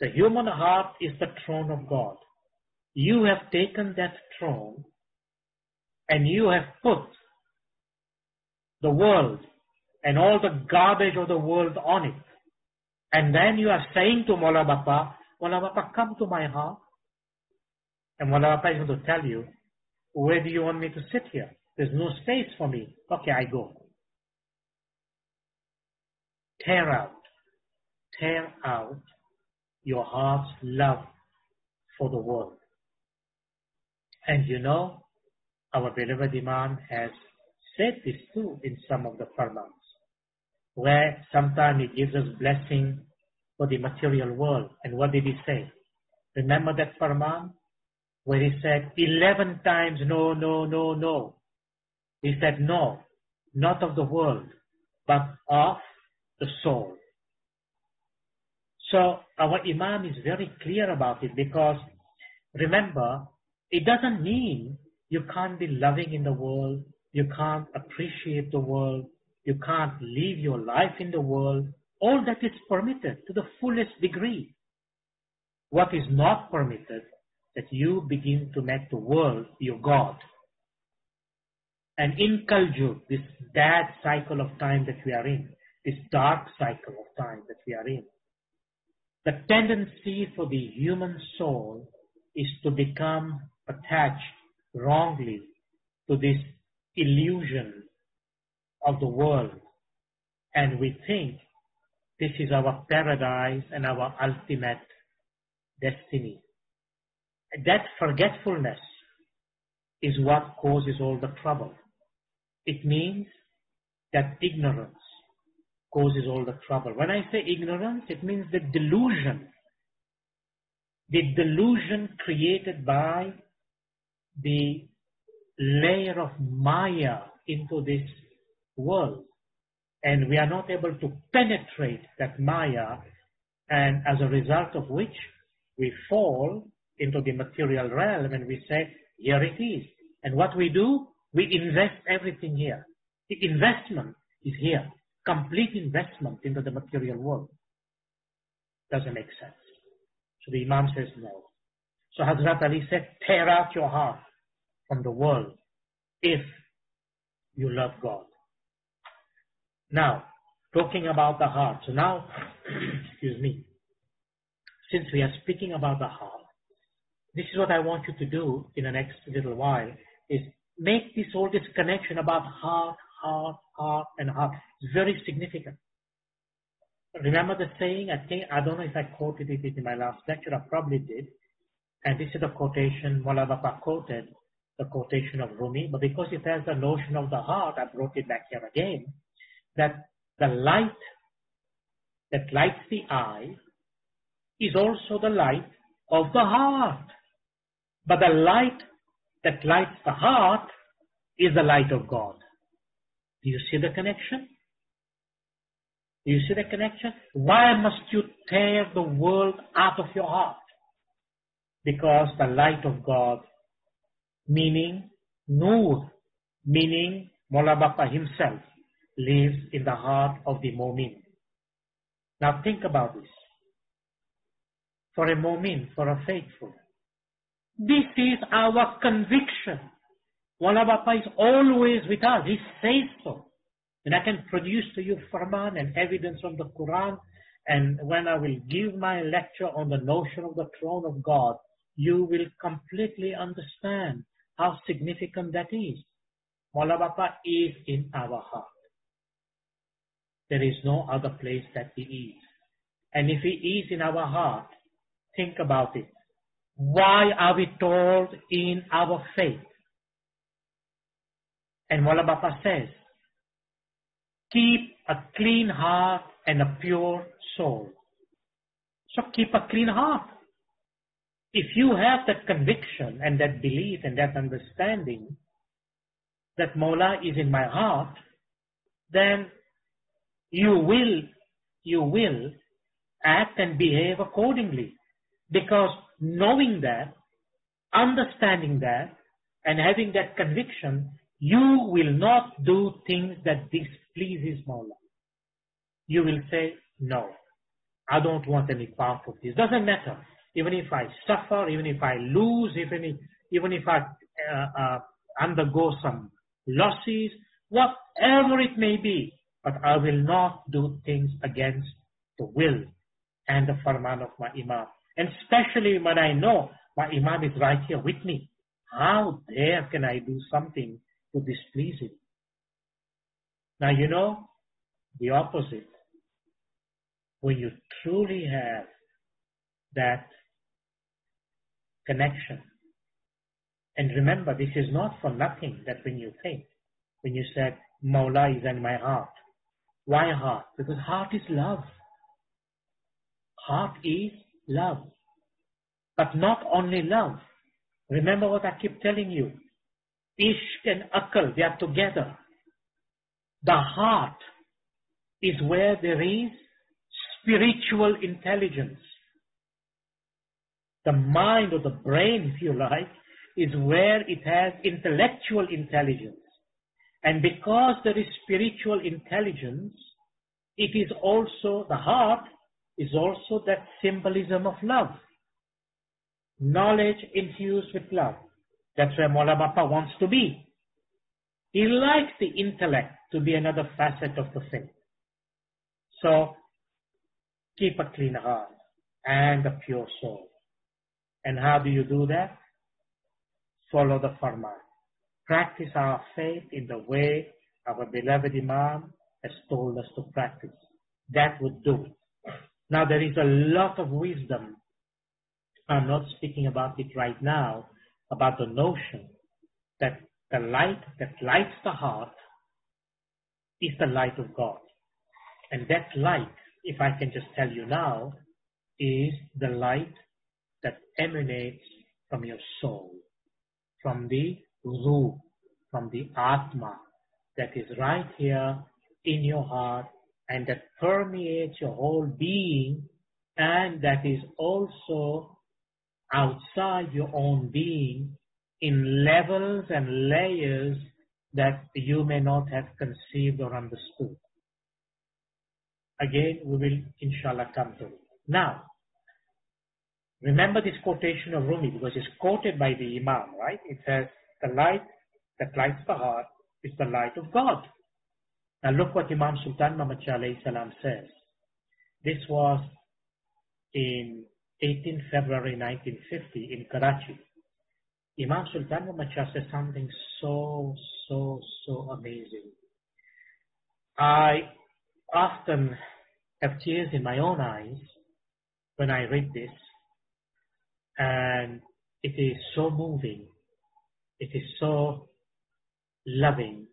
The human heart is the throne of God. You have taken that throne and you have put the world and all the garbage of the world on it. And then you are saying to Mola Bapa, come to my heart. And Mola Bapa is going to tell you, where do you want me to sit here? There's no space for me. Okay, I go. Tear out your heart's love for the world. And our beloved Imam has said this too in some of the farmans, where sometimes he gives us blessing for the material world. And what did he say? Remember that farman where he said 11 times no, no, no, no. He said no, not of the world, but of the soul. So our Imam is very clear about it, because remember, it doesn't mean you can't be loving in the world, you can't appreciate the world, you can't live your life in the world. All that is permitted to the fullest degree. What is not permitted, that you begin to make the world your God. And in Kaljug, this bad cycle of time that we are in, this dark cycle of time that we are in, the tendency for the human soul is to become attached wrongly to this illusion of the world. And we think this is our paradise and our ultimate destiny. And that forgetfulness is what causes all the trouble. It means that ignorance causes all the trouble. When I say ignorance, it means the delusion created by the layer of Maya into this world. And we are not able to penetrate that Maya, and as a result of which we fall into the material realm and we say, here it is. And what we do, we invest everything here. The investment is here. Complete investment into the material world. Doesn't make sense. So the Imam says no. So Hazrat Ali said, tear out your heart from the world if you love God. Now, talking about the heart. So now, excuse me, since we are speaking about the heart, this is what I want you to do in the next little while, is make all this connection about heart, and heart. It's very significant. Remember the saying, I don't know if I quoted it in my last lecture, I probably did, and this is a quotation, Mullah Bapa quoted, the quotation of Rumi, but because it has the notion of the heart, I brought it back here again, that the light that lights the eye is also the light of the heart. But the light that lights the heart is the light of God. Do you see the connection? Do you see the connection? Why must you tear the world out of your heart? Because the light of God, meaning Nur, meaning Mola Bapa himself, lives in the heart of the Mu'min. Now think about this. For a Mu'min, for a faithful, this is our conviction. Mola Bapa is always with us. He says so. And I can produce to you Farman and evidence from the Quran. And when I will give my lecture on the notion of the throne of God, you will completely understand how significant that is. Mola Bapa is in our heart. There is no other place that He is. And if He is in our heart, think about it. Why are we told in our faith? And Mola Bapa says, keep a clean heart and a pure soul. So keep a clean heart. If you have that conviction and that belief and that understanding that Mola is in my heart, then you will act and behave accordingly. Because knowing that, understanding that, and having that conviction, you will not do things that displeases Mola. You will say, no, I don't want any part of this. Doesn't matter. Even if I suffer, even if I lose, even if I undergo some losses, whatever it may be, but I will not do things against the will and the farman of my Imam. And especially when I know my Imam is right here with me. How dare can I do something to displease him? Now you know the opposite. When you truly have that connection And remember, this is not for nothing that when you think, when you said, Mawla is in my heart. Why heart? Because heart is love. Heart is love. But not only love. Remember what I keep telling you. Ishq and Akal, they are together. The heart is where there is spiritual intelligence. The mind or the brain, if you like, is where it has intellectual intelligence. And because there is spiritual intelligence, it is also, the heart is also that symbolism of love. Knowledge infused with love. That's where Maula Bapa wants to be. He likes the intellect to be another facet of the faith. So, keep a clean heart and a pure soul. And how do you do that? Follow the farman. Practice our faith in the way our beloved Imam has told us to practice. That would do it. Now there is a lot of wisdom. I'm not speaking about it right now, about the notion that the light that lights the heart is the light of God. And that light, if I can just tell you now, is the light that emanates from your soul, from the Ruh, from the Atma, that is right here in your heart and that permeates your whole being, and that is also outside your own being in levels and layers that you may not have conceived or understood. Again, we will inshallah come to it. Now, remember this quotation of Rumi, because it's quoted by the Imam, right? It says, the light that lights the heart is the light of God. Now look what Imam Sultan Muhammad Shah alayhi salam says. This was in 18 February 1950 in Karachi. Imam Sultan Muhammad Shah says something so amazing. I often have tears in my own eyes when I read this, and it is so moving. It is so loving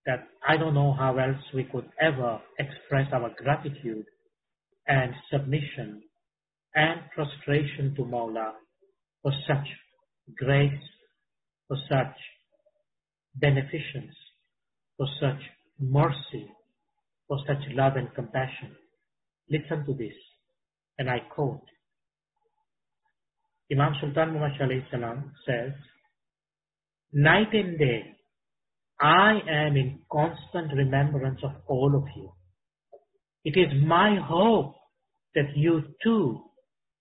that I don't know how else we could ever express our gratitude and submission and prostration to Mawla for such grace, for such beneficence, for such mercy, for such love and compassion. Listen to this, and I quote. Imam Sultan Muhammad Shah alayhi salam says, night and day, I am in constant remembrance of all of you. It is my hope that you too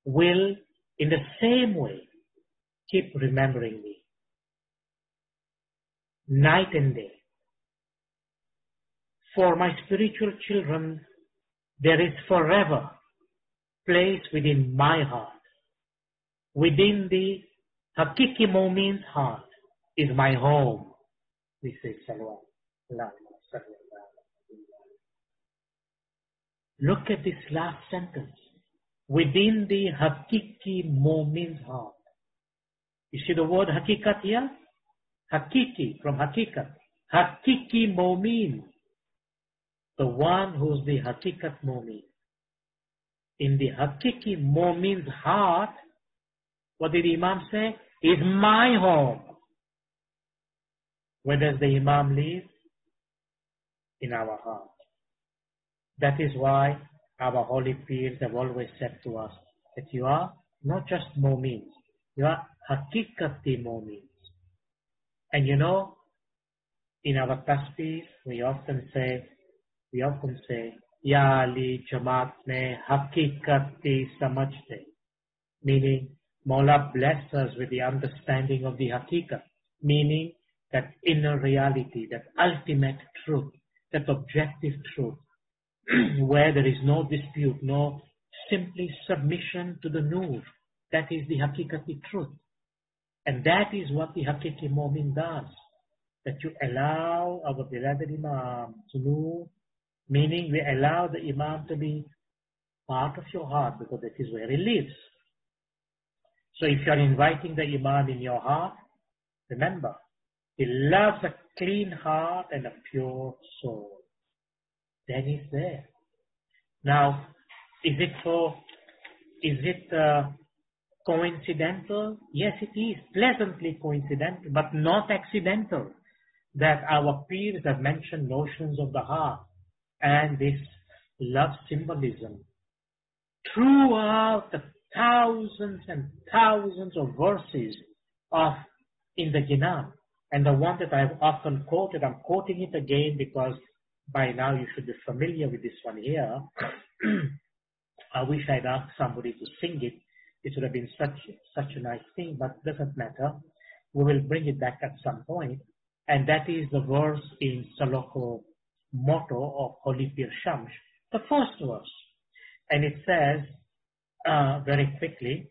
will, in the same way, keep remembering me. Night and day. For my spiritual children, there is forever place within my heart. Within the Hakiki Mu'min's heart is my home. We say Salawat. Look at this last sentence. Within the Hakiki Mu'min's heart. You see the word Hakikat here? Hakiki from Hakikat. Hakiki Mu'min. The one who's the Hakikat Mu'min. In the Hakiki Mu'min's heart, what did the Imam say? Is my home. Where does the Imam live? In our heart. That is why our holy peers have always said to us that you are not just Mu'mins, you are Hakikati Mu'mins. And you know, in our tasbih, we often say, Ya Ali Jamaat ne Hakikati Samajte. Meaning, Mawla bless us with the understanding of the Hakikat. Meaning, that inner reality, that ultimate truth, that objective truth, where there is no dispute, no simply submission to the Nur. That is the Hakikati truth. And that is what the Hakiki Mu'min does. That you allow our beloved Imam to know, meaning we allow the Imam to be part of your heart because that is where he lives. So if you are inviting the Imam in your heart, Remember, He loves a clean heart and a pure soul. Then He's there. Now, is it coincidental? Yes, it is. Pleasantly coincidental, but not accidental that our peers have mentioned notions of the heart and this love symbolism throughout the thousands and thousands of verses in the Ginan. And the one that I've often quoted, I'm quoting it again because by now you should be familiar with this one here. I wish I'd asked somebody to sing it. It would have been such a nice thing, but it doesn't matter. We will bring it back at some point. And that is the verse in Saloko motto of Holy Pir Shamsh, the first verse. And it says, very quickly,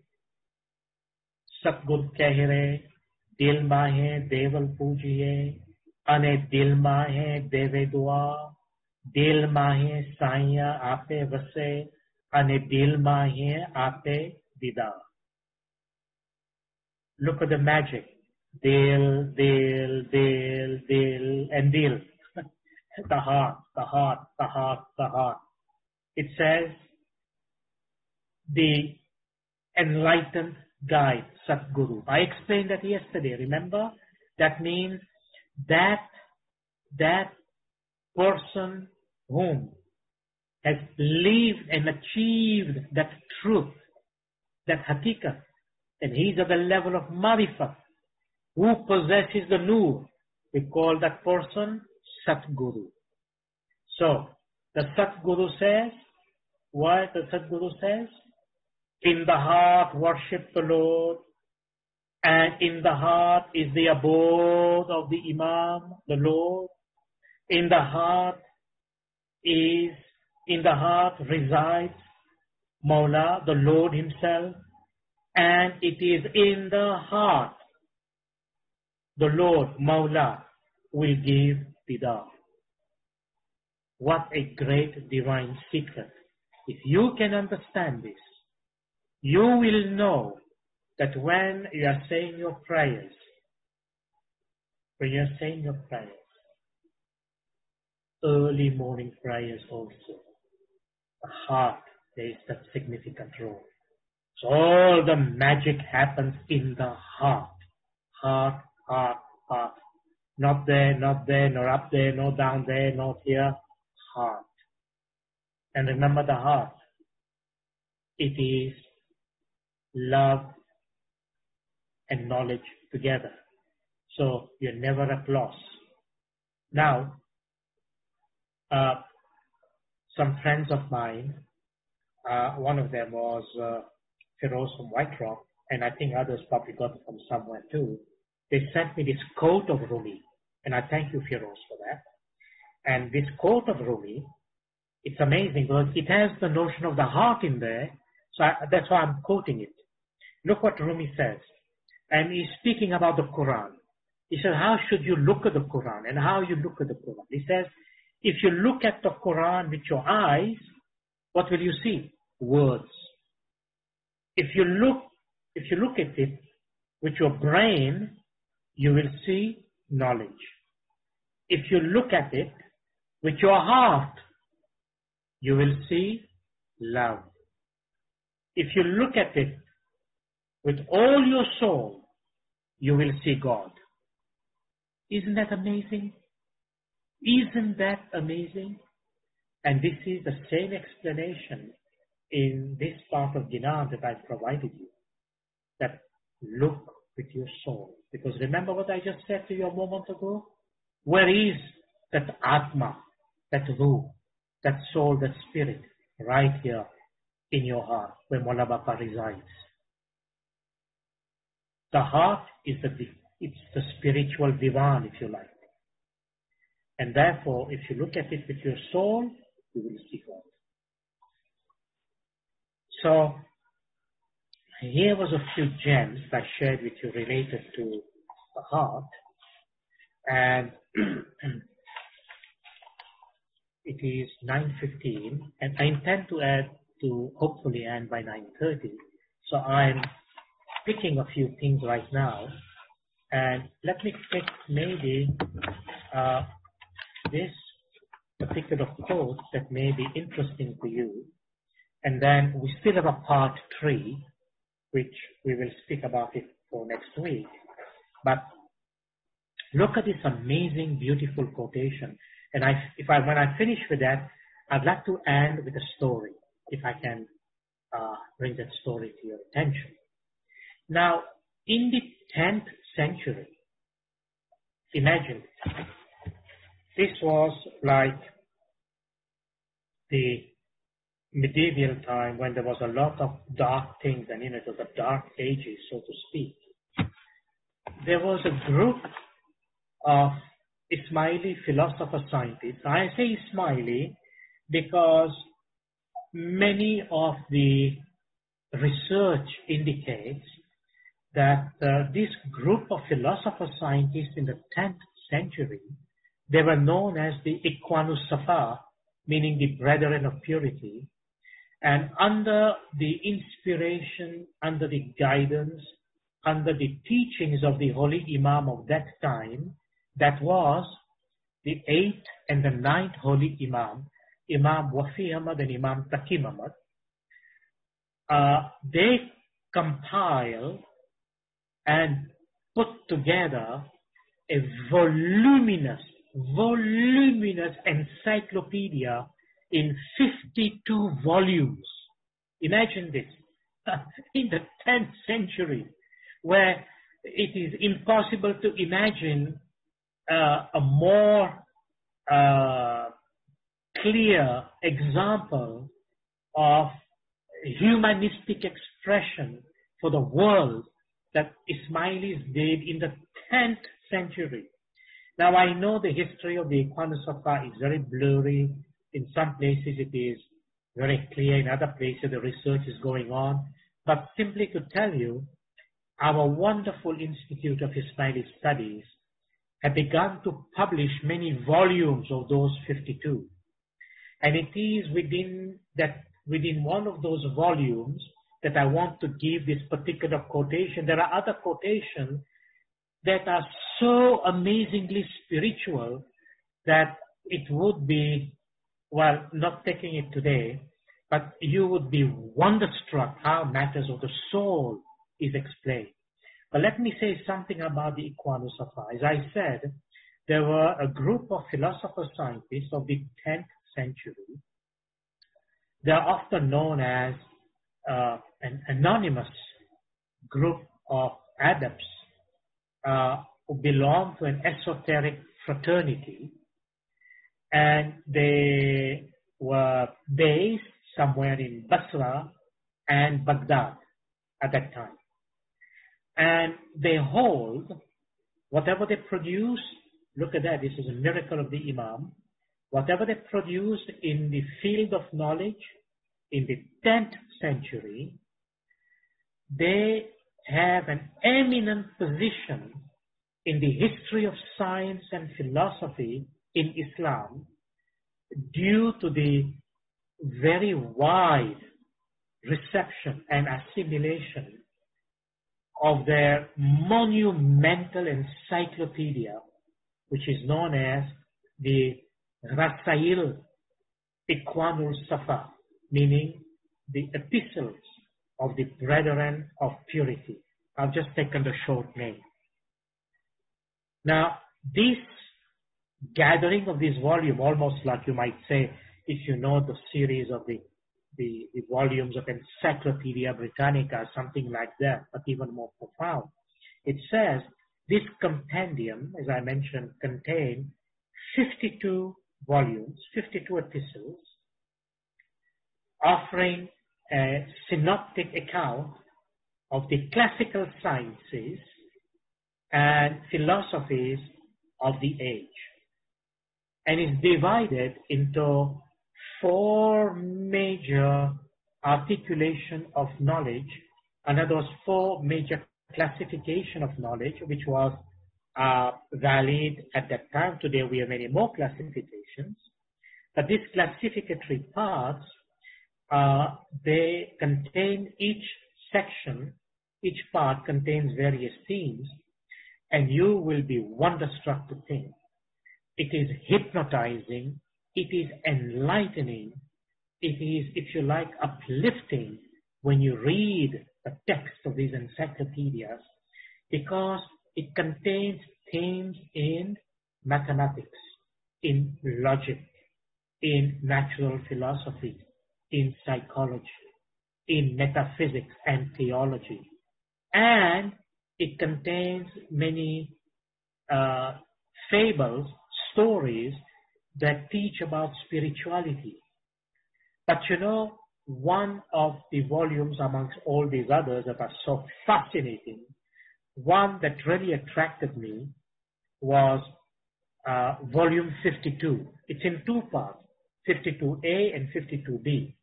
Satguru Kahire, Dil Mahe Deval Pujiye, Ane Dil Mahe Deve Dua, Dil Mahe Sanya Ape Vase, Ane Dil Mahe Ape Dida. Look at the magic. Dil, Dil, Dil, Dil, and Dil. The heart, the heart, the heart, the heart. It says, the enlightened guide, Satguru. I explained that yesterday, remember? That means that person whom has lived and achieved that truth, that hakikat, and he's at the level of marifat, who possesses the nur, we call that person Satguru. So, the Satguru says, what the Satguru says? In the heart worship the Lord, and in the heart is the abode of the Imam, the Lord. In the heart resides Mawla, the Lord Himself, and it is in the heart the Lord, Mawla, will give Dida. What a great divine secret. If you can understand this, you will know that when you are saying your prayers, early morning prayers also, the heart plays that significant role. So all the magic happens in the heart. Heart, heart, heart. Not there, nor up there, nor down there, not here. Heart. And remember the heart. It is love and knowledge together. So you're never at loss. Now, some friends of mine, one of them was Feroz from White Rock, and I think others probably got it from somewhere too. They sent me this quote of Rumi, and I thank you, Feroz, for that. And this quote of Rumi, it's amazing because it has the notion of the heart in there, so that's why I'm quoting it. Look what Rumi says. And he's speaking about the Quran. He says, how should you look at the Quran and how you look at the Quran? He says, if you look at the Quran with your eyes, what will you see? Words. If you look at it with your brain, you will see knowledge. If you look at it with your heart, you will see love. If you look at it with all your soul, you will see God. Isn't that amazing? Isn't that amazing? And this is the same explanation in this part of Ginan that I provided you. That look with your soul. Because remember what I just said to you a moment ago? Where is that Atma, that Ruh, that soul, that spirit? Right here in your heart, where Mola Bapa resides. The heart is it's the spiritual divan, if you like. And therefore, if you look at it with your soul, you will see God. So, here was a few gems I shared with you related to the heart. And it is 9:15, and I intend to hopefully end by 9:30. So I'm picking a few things right now, And let me pick maybe this particular quote that may be interesting to you. And then we still have a part 3, which we will speak about it for next week. But look at this amazing, beautiful quotation. And when I finish with that, I'd like to end with a story, if I can bring that story to your attention. Now, in the 10th century, imagine, this was like the medieval time when there was a lot of dark things, and it was the dark ages, so to speak. There was a group of Ismaili philosopher-scientists. I say Ismaili because many of the research indicates that this group of philosopher-scientists in the 10th century, they were known as the Ikhwanus Safa, meaning the Brethren of Purity. And under the inspiration, under the guidance, under the teachings of the Holy Imam of that time, that was the 8th and the 9th Holy Imam, Imam Wafi Ahmad and Imam Taqi Ahmad, they compiled and put together a voluminous encyclopedia in 52 volumes. Imagine this, in the 10th century, where it is impossible to imagine a more clear example of humanistic expression for the world that Ismailis did in the 10th century. Now, I know the history of the Ikhwanus Safa is very blurry. In some places it is very clear. In other places the research is going on. But simply to tell you, our wonderful Institute of Ismaili Studies have begun to publish many volumes of those 52. And it is within one of those volumes that I want to give this particular quotation. There are other quotations that are so amazingly spiritual that it would be, well, not taking it today, but you would be wonderstruck how matters of the soul is explained. But let me say something about the Ikhwanus Safa. As I said, there were a group of philosopher-scientists of the 10th century. They are often known as an anonymous group of adepts who belong to an esoteric fraternity, and they were based somewhere in Basra and Baghdad at that time. And they hold whatever they produce. Look at that, this is a miracle of the Imam. Whatever they produced in the field of knowledge in the 10th century, they have an eminent position in the history of science and philosophy in Islam due to the very wide reception and assimilation of their monumental encyclopedia, which is known as the Rasail Ikhwanul Safa, meaning the epistles of the Brethren of Purity. I've just taken the short name. Now, this gathering of this volume, almost like you might say, if you know the series of the volumes of Encyclopedia Britannica, something like that, but even more profound. It says this compendium, as I mentioned, contains 52 volumes, 52 epistles, offering a synoptic account of the classical sciences and philosophies of the age, and is divided into 4 major articulation of knowledge, and those 4 major classification of knowledge, which was valid at that time. Today we have many more classifications, but these classificatory parts, they contain each section, each part contains various themes, and you will be wonderstruck to think. It is hypnotizing, it is enlightening, it is, if you like, uplifting when you read the text of these encyclopedias, because it contains themes in mathematics, in logic, in natural philosophy, in psychology, in metaphysics and theology. And it contains many fables, stories that teach about spirituality. But you know, one of the volumes amongst all these others that are so fascinating, one that really attracted me was volume 52. It's in two parts, 52A and 52B.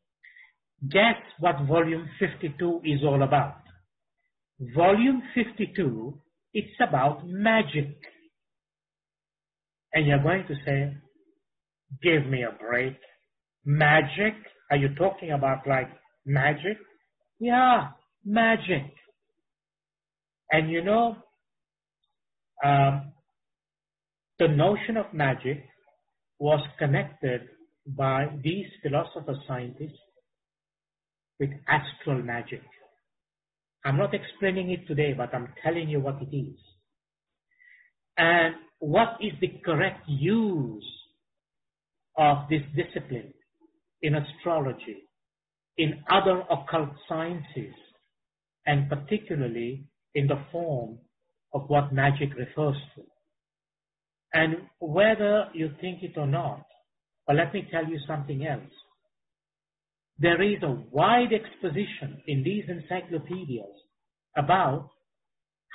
Guess what volume 52 is all about? Volume 52, it's about magic. And you're going to say, give me a break. Magic? Are you talking about like magic? Yeah, magic. And you know, the notion of magic was connected by these philosopher scientists with astral magic. I'm not explaining it today, but I'm telling you what it is. And what is the correct use of this discipline in astrology, in other occult sciences, and particularly in the form of what magic refers to. And whether you think it or not, but let me tell you something else. There is a wide exposition in these encyclopedias about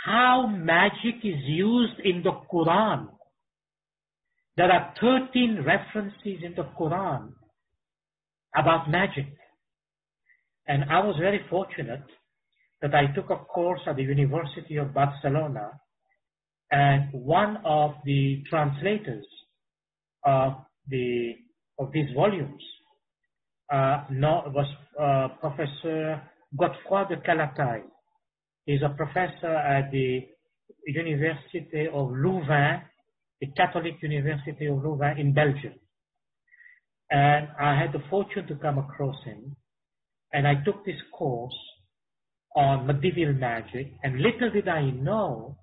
how magic is used in the Quran. There are 13 references in the Quran about magic. And I was very fortunate that I took a course at the University of Barcelona, and one of the translators of these volumes was Professor Godefroy de Calatayud. He's a professor at the University of Louvain, the Catholic University of Louvain in Belgium. And I had the fortune to come across him, and I took this course on medieval magic, and little did I know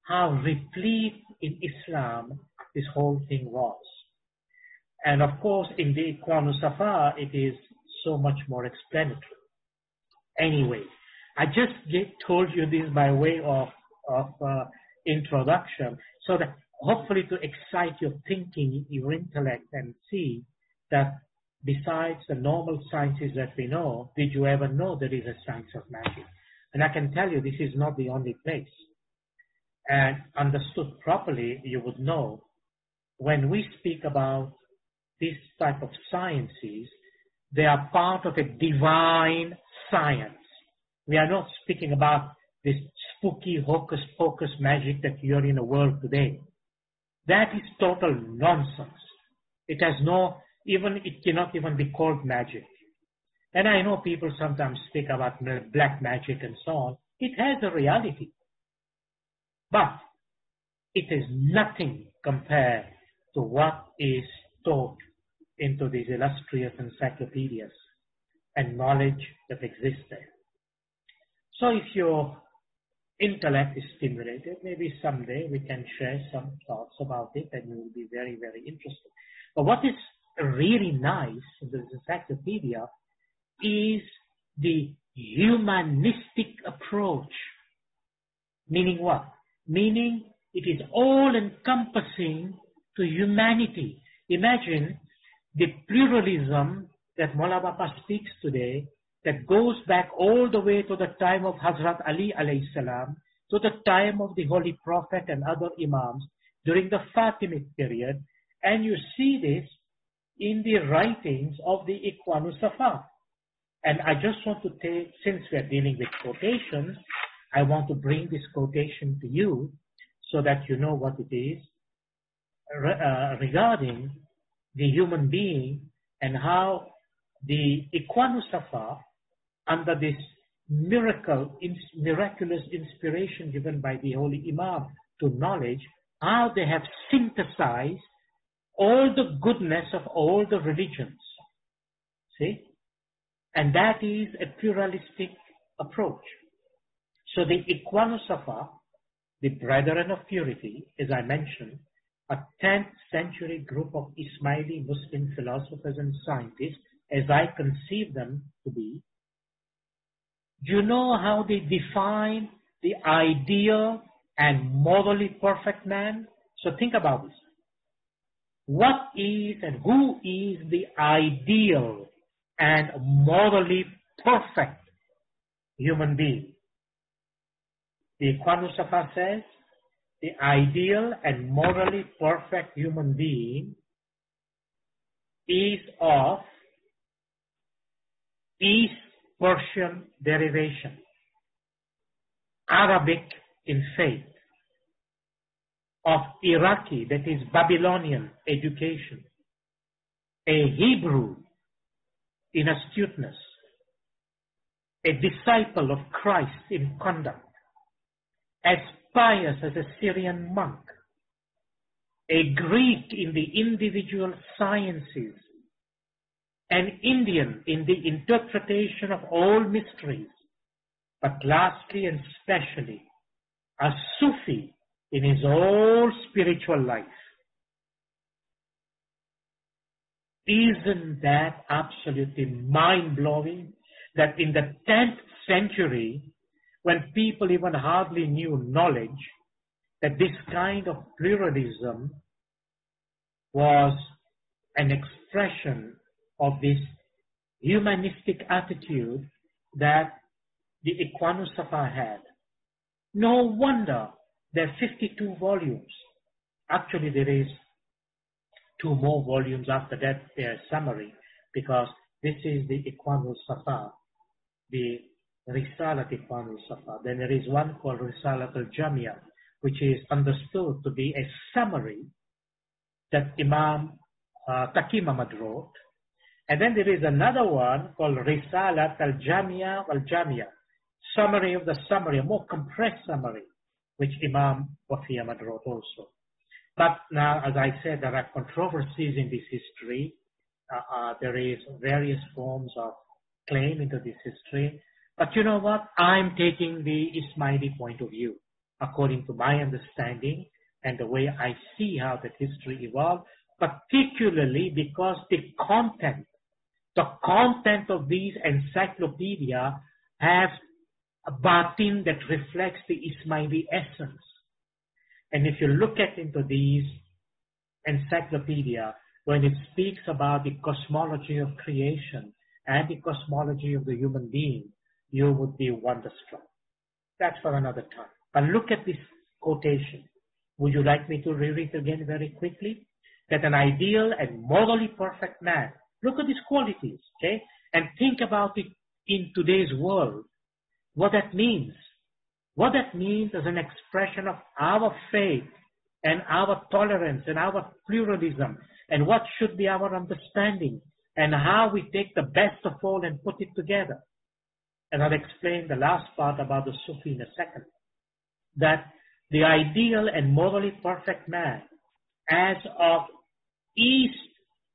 how replete in Islam this whole thing was. And of course, in the Iqwan Safa, it is so much more explanatory. Anyway, I just told you this by way of introduction, so that hopefully to excite your thinking, your intellect, and see that besides the normal sciences that we know, did you ever know there is a science of magic? And I can tell you this is not the only place. And understood properly, you would know when we speak about this type of sciences, they are part of a divine science. We are not speaking about this spooky hocus pocus magic that you are in the world today. That is total nonsense. It has no, it cannot even be called magic. And I know people sometimes speak about black magic and so on. It has a reality. But it is nothing compared to what is taught into these illustrious encyclopedias and knowledge that exists there. So if your intellect is stimulated, maybe someday we can share some thoughts about it and you will be very, very interested. But what is really nice in this encyclopedia is the humanistic approach. Meaning what? Meaning it is all-encompassing to humanity. Imagine the pluralism that Maulana Bapa speaks today, that goes back all the way to the time of Hazrat Ali alayhi salam, to the time of the Holy Prophet and other Imams during the Fatimid period. And you see this in the writings of the Iqwan Safa. And I just want to take, since we are dealing with quotations, I want to bring this quotation to you so that you know what it is regarding the human being and how the Iqwan Safa, under this miraculous inspiration given by the Holy Imam to knowledge, how they have synthesized all the goodness of all the religions. See? And that is a pluralistic approach. So the Ikhwanus-Safa, the Brethren of Purity, as I mentioned, a 10th century group of Ismaili Muslim philosophers and scientists, as I conceive them to be, do you know how they define the ideal and morally perfect man? So think about this. What is and who is the ideal and morally perfect human being? The Ikhwanus-Safa says the ideal and morally perfect human being is of East Persian derivation, Arabic in faith, of Iraqi, that is Babylonian education, a Hebrew in astuteness, a disciple of Christ in conduct, as pious as a Syrian monk, a Greek in the individual sciences, an Indian in the interpretation of all mysteries, but lastly and specially, a Sufi in his whole spiritual life. Isn't that absolutely mind-blowing that in the 10th century, when people even hardly knew knowledge, that this kind of pluralism was an expression of this humanistic attitude that the Ikhwanus-Safa had. No wonder there are 52 volumes. Actually, there is 2 more volumes after that, their summary, because this is the Ikhwanus-Safa, the Risalat Ikhwanus-Safa. Then there is one called Risalat al-Jamia, which is understood to be a summary that Imam Taqi Muhammad wrote. And then there is another one called Risalat al-Jamia al-Jamia, summary of the summary, a more compressed summary, which Imam Wafi Ahmad wrote also. But now, as I said, there are controversies in this history. There is various forms of claim into this history. But you know what? I'm taking the Ismaili point of view, according to my understanding and the way I see how that history evolved, particularly because the content of these encyclopedia has a batin that reflects the Ismaili essence. And if you look into these encyclopedia, when it speaks about the cosmology of creation and the cosmology of the human being, you would be wonderstruck. That's for another time. But look at this quotation. Would you like me to read it again very quickly? That an ideal and morally perfect man. Look at these qualities, okay? And think about it in today's world. What that means. What that means as an expression of our faith and our tolerance and our pluralism and what should be our understanding and how we take the best of all and put it together. And I'll explain the last part about the Sufi in a second. That the ideal and morally perfect man as of East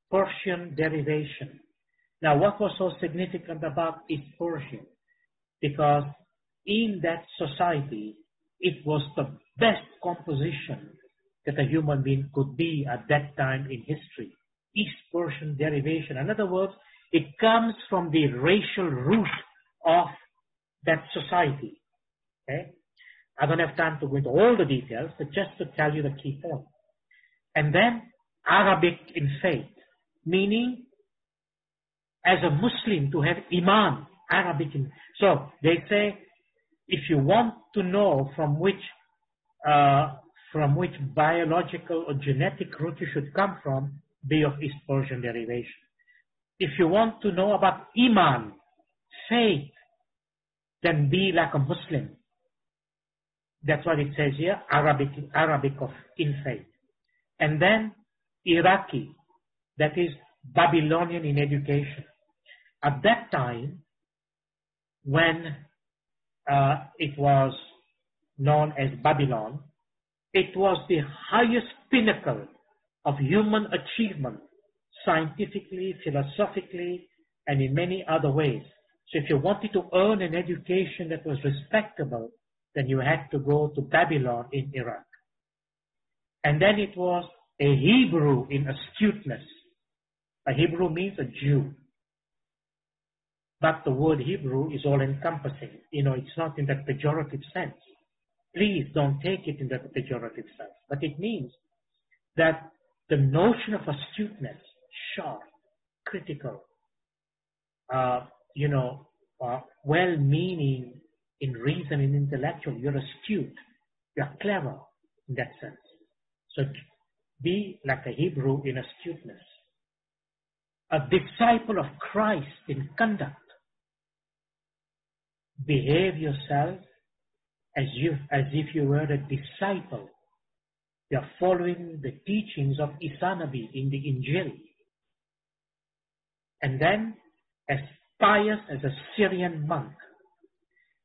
Persian derivation. Now, what was so significant about East Persian? Because in that society, it was the best composition that a human being could be at that time in history. East Persian derivation. In other words, it comes from the racial root of that society. Okay? I don't have time to go into all the details, but just to tell you the key point. And then Arabic in faith, meaning as a Muslim to have Iman, Arabic in. So they say, if you want to know from which biological or genetic root you should come from, be of East Persian derivation. If you want to know about Iman, faith, then be like a Muslim. That's what it says here, Arabic of in faith. And then Iraqi, that is Babylonian in education. At that time, when it was known as Babylon, It was the highest pinnacle of human achievement, scientifically, philosophically, and in many other ways. So if you wanted to earn an education that was respectable, then you had to go to Babylon in Iraq. And then it was a Hebrew in astuteness. A Hebrew means a Jew. But the word Hebrew is all-encompassing. It's not in that pejorative sense. Please don't take it in that pejorative sense. But it means that the notion of astuteness, sharp, critical, well-meaning in reason and intellectual, you're astute, you're clever in that sense. So be like a Hebrew in astuteness. A disciple of Christ in conduct. Behave yourself as if you were a disciple. You are following the teachings of Isa Nabi in the Injil. And then as pious as a Syrian monk.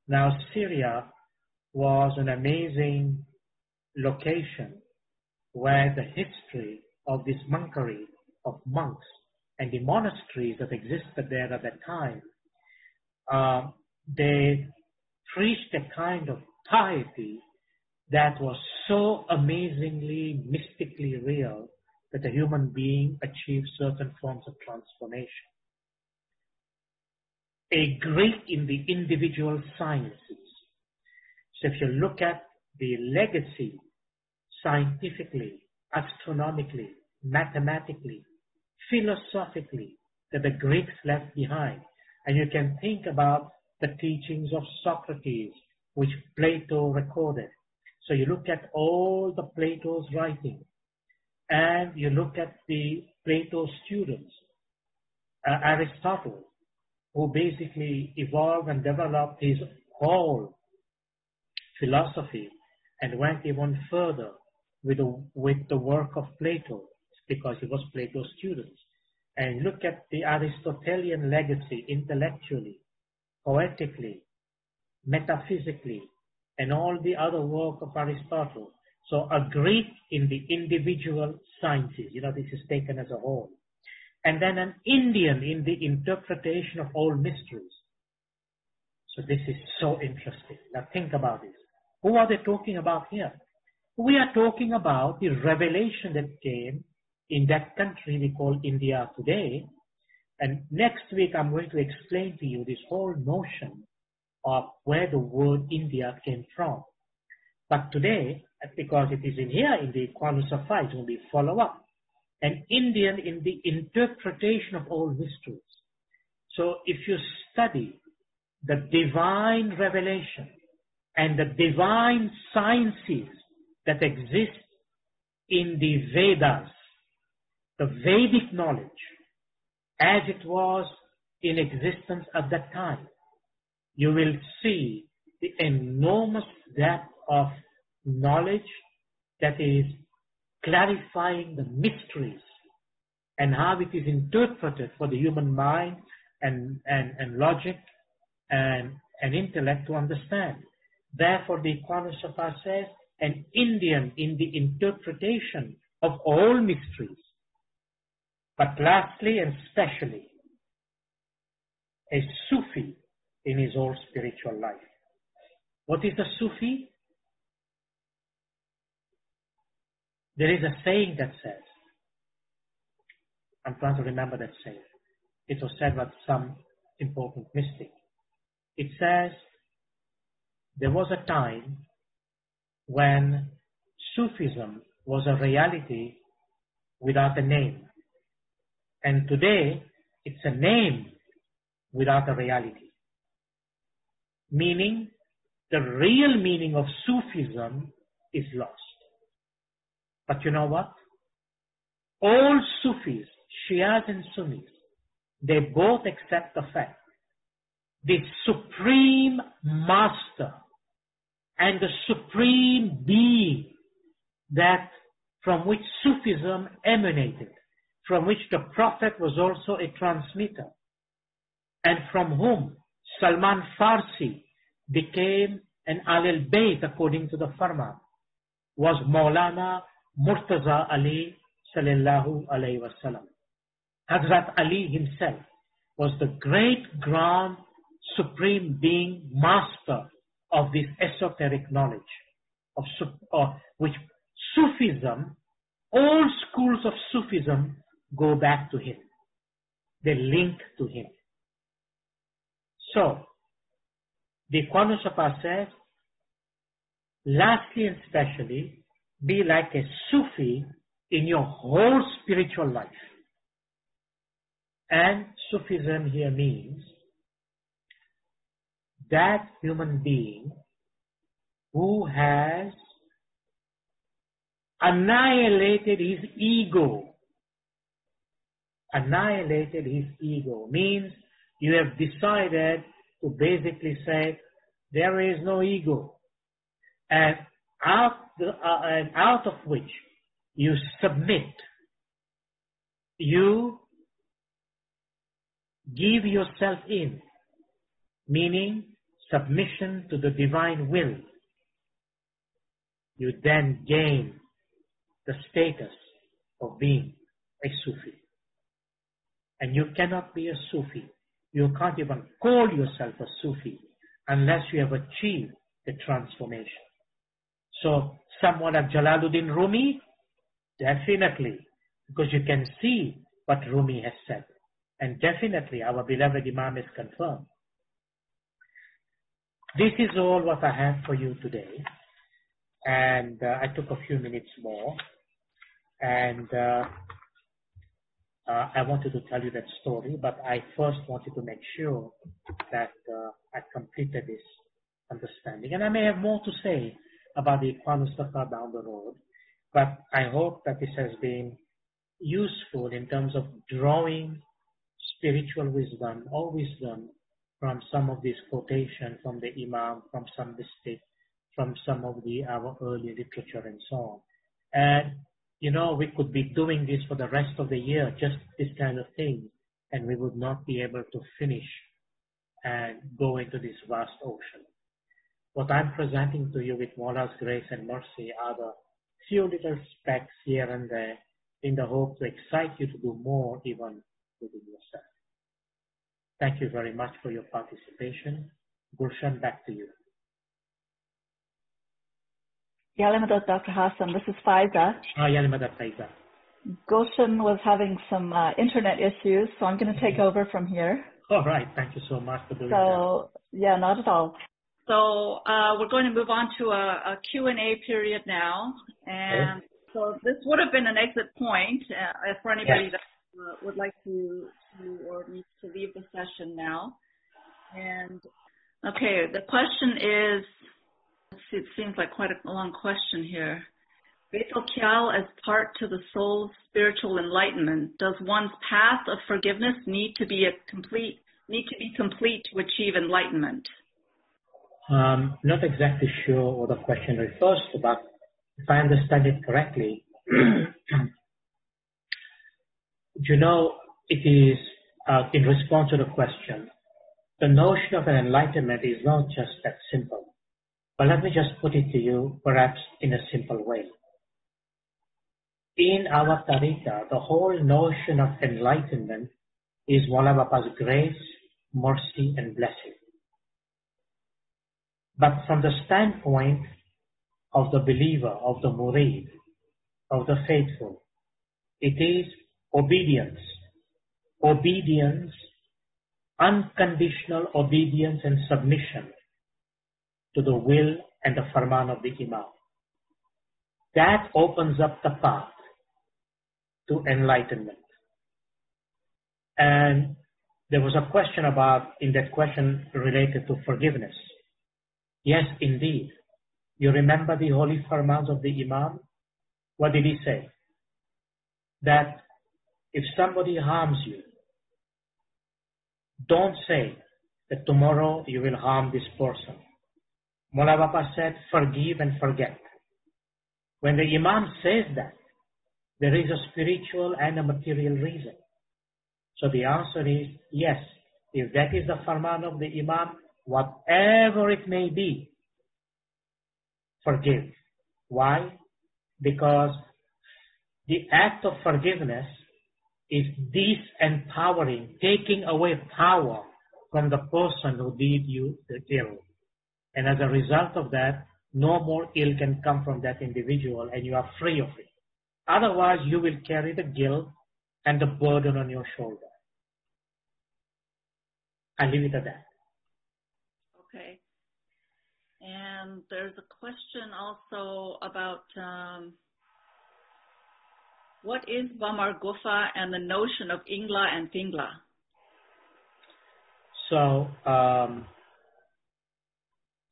Now Syria was an amazing location where the history of this monkery of monks and the monasteries that existed there at that time, they preached a kind of piety that was so amazingly, mystically real that a human being achieved certain forms of transformation. A Greek in the individual sciences. So if you look at the legacy scientifically, astronomically, mathematically, philosophically that the Greeks left behind, and you can think about the teachings of Socrates, which Plato recorded. So you look at all the Plato's writing, and you look at the Plato students, Aristotle, who basically evolved and developed his whole philosophy and went even further with the work of Plato, because he was Plato's students. And look at the Aristotelian legacy intellectually, poetically, metaphysically, and all the other work of Aristotle. So a Greek in the individual sciences, this is taken as a whole. And then an Indian in the interpretation of all mysteries. So this is so interesting. Now think about this. Who are they talking about here? We are talking about the revelation that came in that country we call India today. And next week I'm going to explain to you this whole notion of where the word India came from. But today, because it is in here in the Quantum Suffice, when we follow up, an Indian in the interpretation of all mysteries. So if you study the divine revelation and the divine sciences that exist in the Vedas, the Vedic knowledge, as it was in existence at that time, you will see the enormous depth of knowledge that is clarifying the mysteries and how it is interpreted for the human mind and logic and intellect to understand. Therefore, the Quran Safa says, an Indian in the interpretation of all mysteries. But lastly and specially, a Sufi in his whole spiritual life. What is a Sufi? There is a saying that says, I'm trying to remember that saying. It was said by some important mystic. It says, there was a time when Sufism was a reality without a name. And today, it's a name without a reality. Meaning, the real meaning of Sufism is lost. But you know what? All Sufis, Shias and Sunnis, they both accept the fact the supreme master and the supreme being that from which Sufism emanated, from which the Prophet was also a transmitter, and from whom Salman Farsi became an Ahl al-Bayt according to the Farman. was Maulana Murtaza Ali sallallahu alayhi wasallam. Hazrat Ali himself was the great grand supreme being master of this esoteric knowledge of which Sufism, all schools of Sufism go back to him. They link to him. So, the Qanusapa says, lastly and specially, be like a Sufi in your whole spiritual life. And Sufism here means that human being who has annihilated his ego. Annihilated his ego means you have decided to basically say there is no ego, and out of which you submit, you give yourself in, meaning submission to the divine will. You then gain the status of being a Sufi. And you cannot be a Sufi. You can't even call yourself a Sufi unless you have achieved the transformation. So, someone like Jalaluddin Rumi, definitely, because you can see what Rumi has said. And definitely our beloved Imam has confirmed. This is all what I have for you today. And I took a few minutes more. And I wanted to tell you that story, but I first wanted to make sure that I completed this understanding. And I may have more to say about the Qanusapa down the road, but I hope that this has been useful in terms of drawing spiritual wisdom or wisdom from some of these quotations from the Imam, from some mystic, from some of our early literature and so on. And you know, we could be doing this for the rest of the year, just this kind of thing, and we would not be able to finish and go into this vast ocean. What I'm presenting to you with Maula's grace and mercy are the few little specks here and there in the hope to excite you to do more even within yourself. Thank you very much for your participation. Gulshan, back to you. Yalimadot, Dr. Hassam, this is Faiza. Yalimadot, Faiza. Gulshan was having some internet issues, so I'm going to take over from here. All right, thank you so much for doing that. Yeah, not at all. So we're going to move on to a Q&A period now. And so this would have been an exit point for anybody that would like to or needs to leave the session now. And okay, the question is, let's see, it seems like quite a long question here. Betul Kyal as part to the soul's spiritual enlightenment. Does one's path of forgiveness need to be complete to achieve enlightenment? Not exactly sure what the question refers to, but if I understand it correctly, you know, it is in response to the question, the notion of an enlightenment is not just that simple. But let me just put it to you, perhaps in a simple way. In our tariqah, the whole notion of enlightenment is Maula Bapa's grace, mercy, and blessing. But from the standpoint of the believer, of the murid, of the faithful, it is obedience. Obedience, unconditional obedience and submission to the will and the farman of the Imam. That opens up the path to enlightenment. And there was a question in that question related to forgiveness. Yes, indeed. You remember the holy farmans of the Imam? What did he say? That if somebody harms you, don't say that tomorrow you will harm this person. Maula Bapa said, forgive and forget. When the Imam says that, there is a spiritual and a material reason. So the answer is yes. If that is the farman of the Imam, whatever it may be, forgive. Why? because the act of forgiveness is disempowering, taking away power from the person who did you the ill. And as a result of that, no more ill can come from that individual and you are free of it. Otherwise, you will carry the guilt and the burden on your shoulder. I'll leave it at that. Okay. And there's a question also about what is Vamar Gufa and the notion of Ingla and Tingla? So,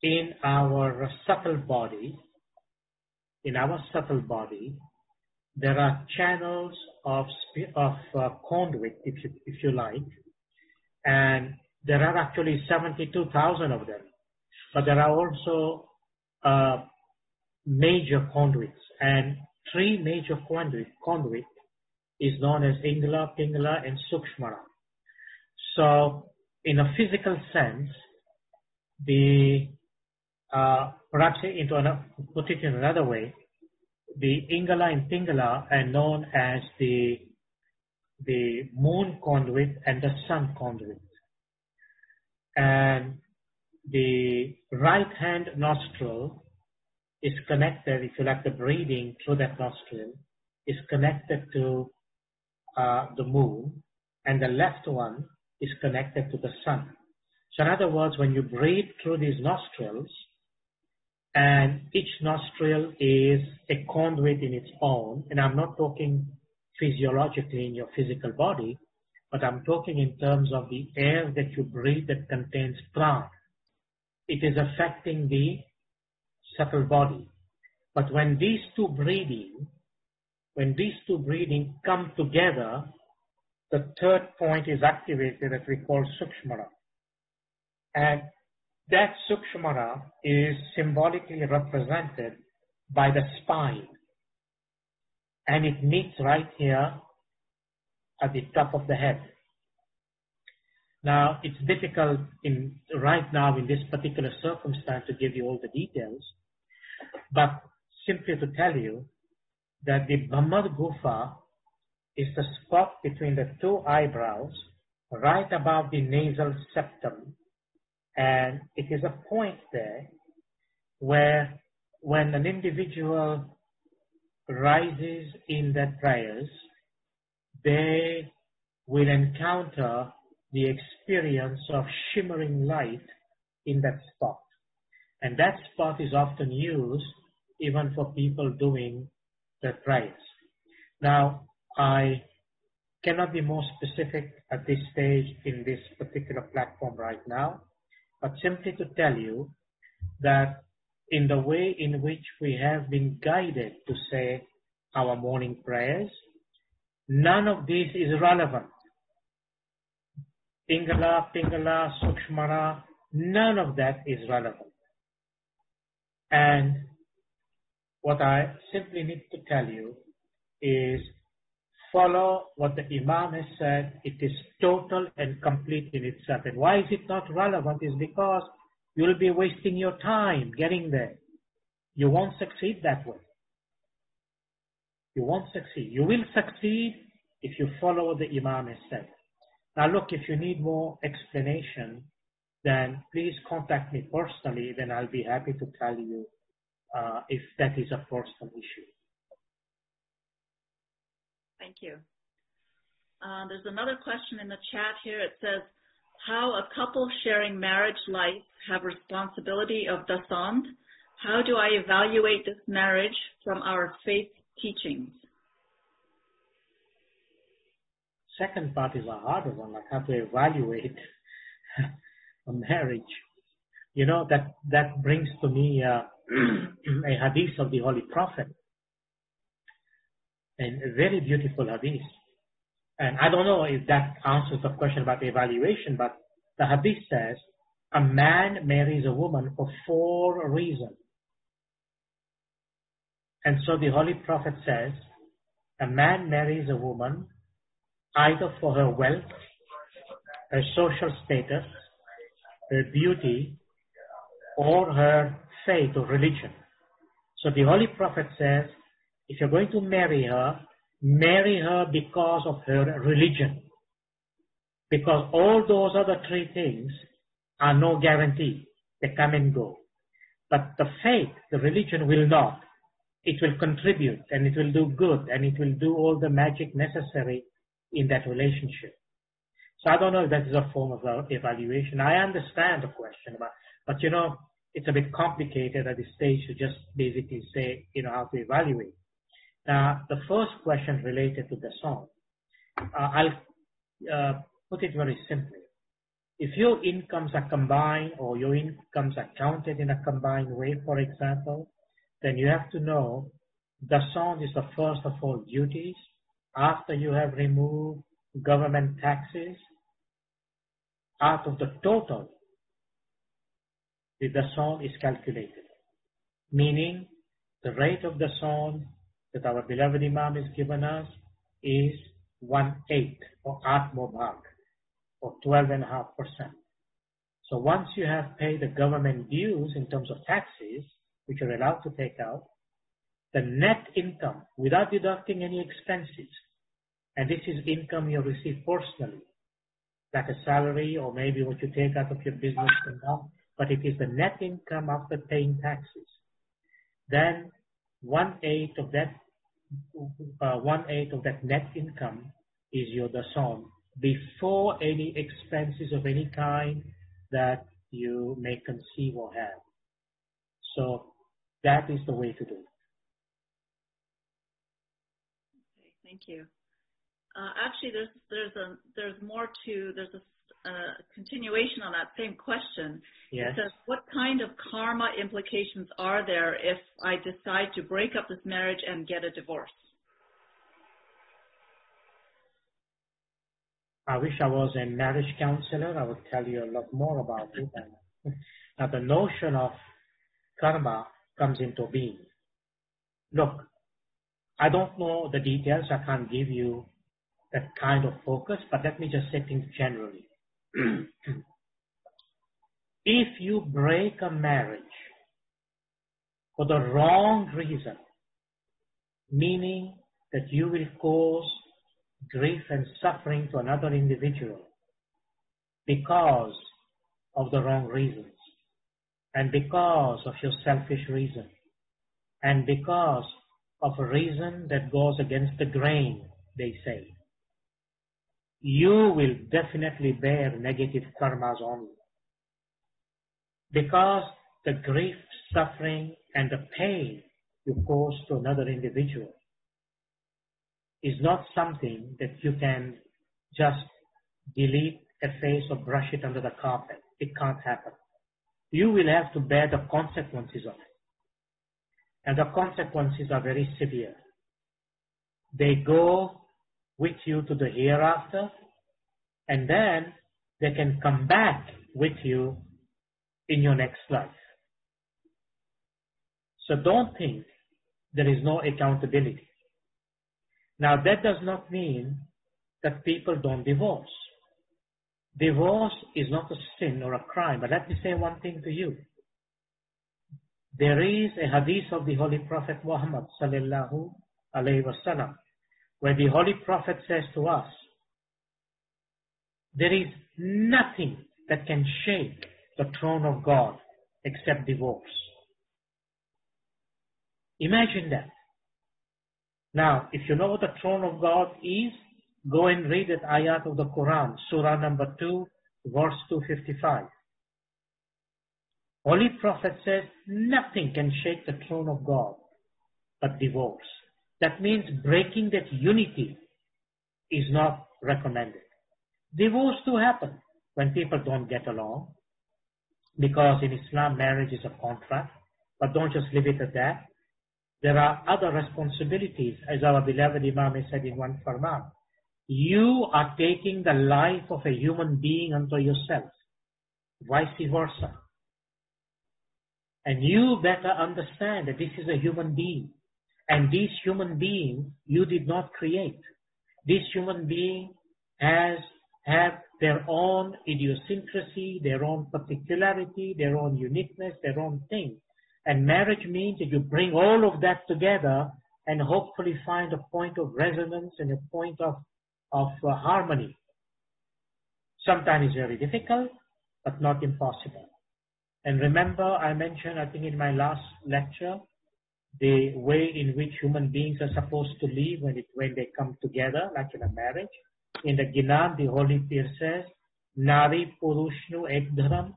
in our subtle body, there are channels of conduit, if you like, and there are actually 72,000 of them. But there are also major conduits, and three major conduit is known as Ingla, Pingala, and Sukshmara. So, in a physical sense, perhaps put it in another way, the Ingala and Pingala are known as the moon conduit and the sun conduit. And the right hand nostril is connected, if you like, the breathing through that nostril is connected to the moon, and the left one is connected to the sun. So in other words, when you breathe through these nostrils, and each nostril is a conduit in its own, and I'm not talking physiologically in your physical body, but I'm talking in terms of the air that you breathe that contains prana. It is affecting the subtle body. But when these two breathing come together, the third point is activated that we call Sukshmara. And that Sukshmara is symbolically represented by the spine. And it meets right here at the top of the head. Now, it's difficult right now in this particular circumstance to give you all the details, but simply to tell you that the Bhamad Gufa is the spot between the two eyebrows, right above the nasal septum, and it is a point there where when an individual rises in their prayers, they will encounter the experience of shimmering light in that spot. And that spot is often used even for people doing their prayers. Now, I cannot be more specific at this stage in this particular platform right now, but simply to tell you that in the way in which we have been guided to say our morning prayers, none of this is relevant. Pingala, Pingala, Sukshmara, none of that is relevant. And what I simply need to tell you is follow what the Imam has said. It is total and complete in itself. And why is it not relevant is because you'll be wasting your time getting there. You won't succeed that way. You won't succeed. You will succeed if you follow what the Imam has said. Now look, if you need more explanation, then please contact me personally, then I'll be happy to tell you if that is a personal issue. Thank you. There's another question in the chat here. It says, how a couple sharing marriage life have responsibility of dasand? How do I evaluate this marriage from our faith teachings? Second part is a harder one, like how to evaluate a marriage. You know, that brings to me a hadith of the Holy Prophet. And a very beautiful hadith. And I don't know if that answers the question about evaluation, but the hadith says, a man marries a woman for 4 reasons. And so the Holy Prophet says, a man marries a woman either for her wealth, her social status, her beauty, or her faith or religion. So the Holy Prophet says, if you're going to marry her because of her religion. Because all those other three things are no guarantee. They come and go. But the faith, the religion will not. It will contribute and it will do good and it will do all the magic necessary in that relationship. So I don't know if that is a form of evaluation. I understand the question, but it's a bit complicated at this stage to just basically say, how to evaluate. Now, the first question related to the song, I'll put it very simply. If your incomes are combined or your incomes are counted in a combined way, for example, then you have to know the song is the first of all duties after you have removed government taxes out of the total. The song is calculated, meaning the rate of the song that our beloved Imam has given us is 1/8 or 8 bhag, or 12.5%. So once you have paid the government dues in terms of taxes, which you're allowed to take out, the net income without deducting any expenses, and this is income you receive personally, like a salary or maybe what you take out of your business income, but it is the net income after paying taxes. Then 1/8 of that, 1/8 of that net income is your dasan, before any expenses of any kind that you may conceive or have. So that is the way to do it. Okay, thank you. Actually, there's more to, there's a continuation on that same question. Yes. It says, what kind of karma implications are there if I decide to break up this marriage and get a divorce? I wish I was a marriage counselor. I would tell you a lot more about it. Now, the notion of karma comes into being. Look, I don't know the details. I can't give you that kind of focus, but let me just say things generally. If you break a marriage for the wrong reason, meaning that you will cause grief and suffering to another individual because of the wrong reasons, and because of your selfish reason, and because of a reason that goes against the grain, they say, you will definitely bear negative karmas on you. Because the grief, suffering, and the pain you cause to another individual is not something that you can just delete, efface, or brush it under the carpet. It can't happen. You will have to bear the consequences of it. And the consequences are very severe. They go with you to the hereafter, and then they can come back with you in your next life. So don't think there is no accountability. Now, that does not mean that people don't divorce. Divorce is not a sin or a crime, but let me say one thing to you. There is a hadith of the Holy Prophet Muhammad sallallahu alayhi wasallam, where the Holy Prophet says to us, there is nothing that can shake the throne of God except divorce. Imagine that. Now, if you know what the throne of God is, go and read that ayat of the Quran, Surah number 2, verse 255. Holy Prophet says, nothing can shake the throne of God but divorce. That means breaking that unity is not recommended. Divorce too happens when people don't get along, because in Islam marriage is a contract, but don't just leave it at that. There are other responsibilities, as our beloved Imam has said in one farman. You are taking the life of a human being unto yourself, vice versa. And you better understand that this is a human being. And this human being you did not create. This human being have their own idiosyncrasy, their own particularity, their own uniqueness, their own thing. And marriage means that you bring all of that together and hopefully find a point of resonance and a point of harmony. Sometimes it's very difficult, but not impossible. And remember, I mentioned, I think in my last lecture, the way in which human beings are supposed to live when they come together, like in a marriage. In the Gnan, the Holy Pir says, Nari Purushnu Ekdharam,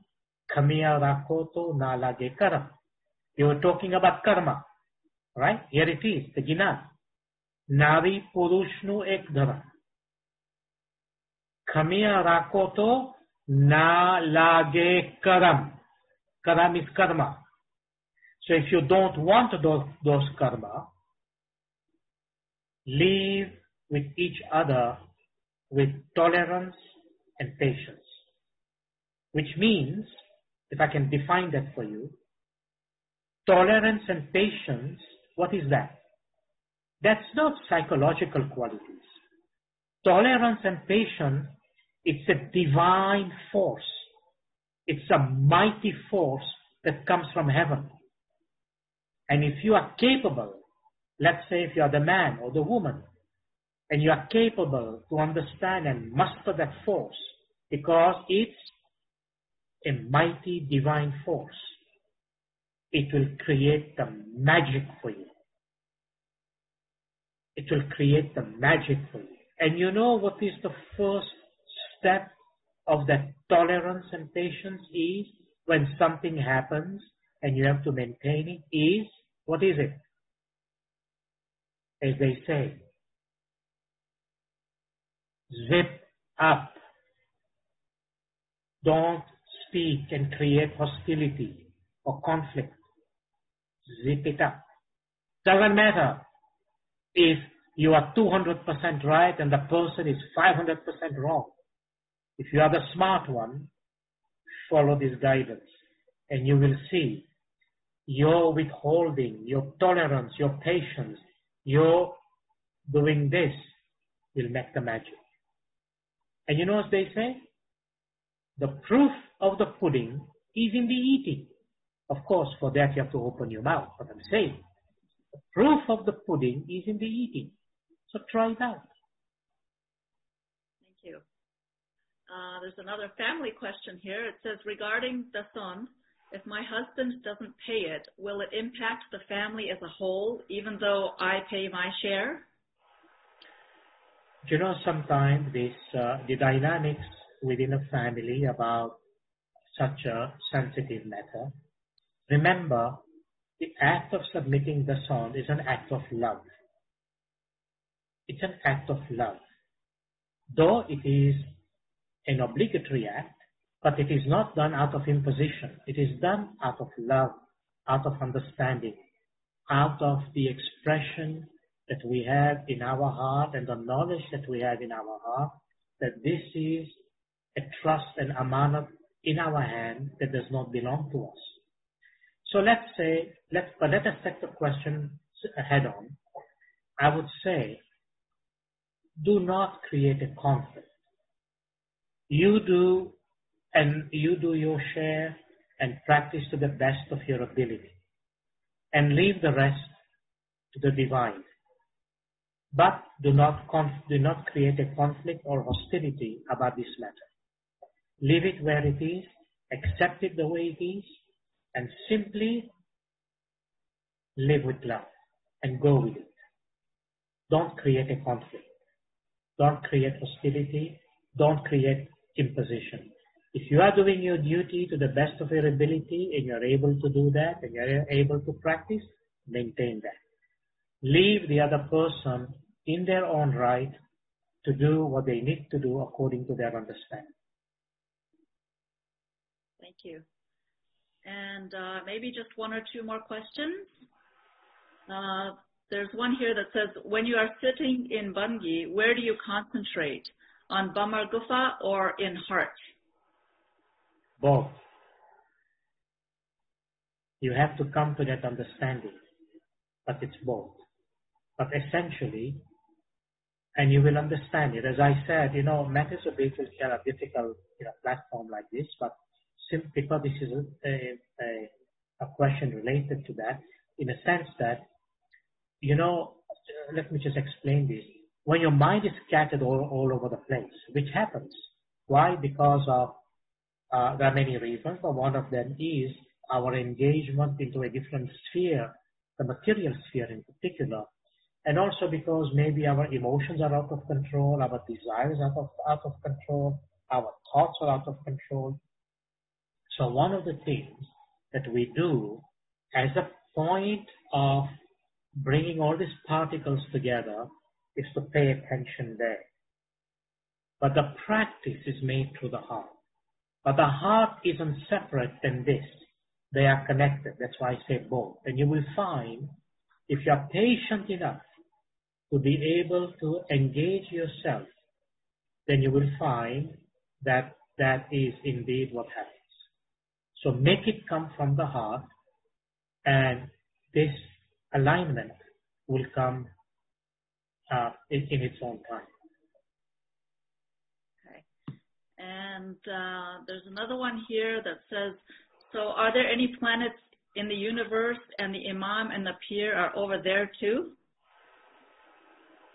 Kamiya Rakoto Nalage Karam. You were talking about karma, right? Here it is, the Gnan. Nari Purushnu Ekdharam, Kamiya Rakoto Nalage Karam. Karam is karma. So if you don't want those karma, live with each other with tolerance and patience. Which means, if I can define that for you, tolerance and patience, what is that? That's not psychological qualities. Tolerance and patience, it's a divine force. It's a mighty force that comes from heaven. And if you are capable, let's say if you are the man or the woman, and you are capable to understand and muster that force, because it's a mighty divine force, it will create the magic for you. It will create the magic for you. And you know what is the first step of that tolerance and patience is when something happens and you have to maintain it is, what is it? As they say, zip up. Don't speak and create hostility or conflict. Zip it up. Doesn't matter if you are 200% right and the person is 500% wrong. If you are the smart one, follow this guidance and you will see your withholding, your tolerance, your patience, your doing this will make the magic. And you know what they say? The proof of the pudding is in the eating. Of course, for that you have to open your mouth, but I'm saying the proof of the pudding is in the eating. So try it out. Thank you. There's another family question here. It says, regarding the son, if my husband doesn't pay it, will it impact the family as a whole, even though I pay my share? You know, sometimes the dynamics within a family about such a sensitive matter. Remember, the act of submitting the son is an act of love. It's an act of love. Though it is an obligatory act, but it is not done out of imposition. It is done out of love, out of understanding, out of the expression that we have in our heart and the knowledge that we have in our heart that this is a trust and amanat in our hand that does not belong to us. So let us take the question head on. I would say, do not create a conflict. You do your share and practice to the best of your ability and leave the rest to the divine. But do not create a conflict or hostility about this matter. Leave it where it is, accept it the way it is, and simply live with love and go with it. Don't create a conflict. Don't create hostility. Don't create imposition. If you are doing your duty to the best of your ability and you're able to do that and you're able to practice, maintain that. Leave the other person in their own right to do what they need to do according to their understanding. Thank you. And maybe just one or two more questions. There's one here that says, when you are sitting in Bangi, where do you concentrate? On Bamar Gufa or in heart? Both. You have to come to that understanding, but it's both. But essentially, and you will understand it. As I said, matters of basic are a difficult platform like this, but simply because this is a question related to that, in a sense that let me just explain this. When your mind is scattered all over the place, which happens. Why? Because of, there are many reasons, but one of them is our engagement into a different sphere, the material sphere in particular, and also because maybe our emotions are out of control, our desires are out of control, our thoughts are out of control. So one of the things that we do as a point of bringing all these particles together is to pay attention there. But the practice is made through the heart. But the heart isn't separate than this. They are connected. That's why I say both. And you will find, if you are patient enough to be able to engage yourself, then you will find that that is indeed what happens. So make it come from the heart, and this alignment will come in its own time. Okay. And there's another one here that says, so are there any planets in the universe and the Imam and the Pir are over there too?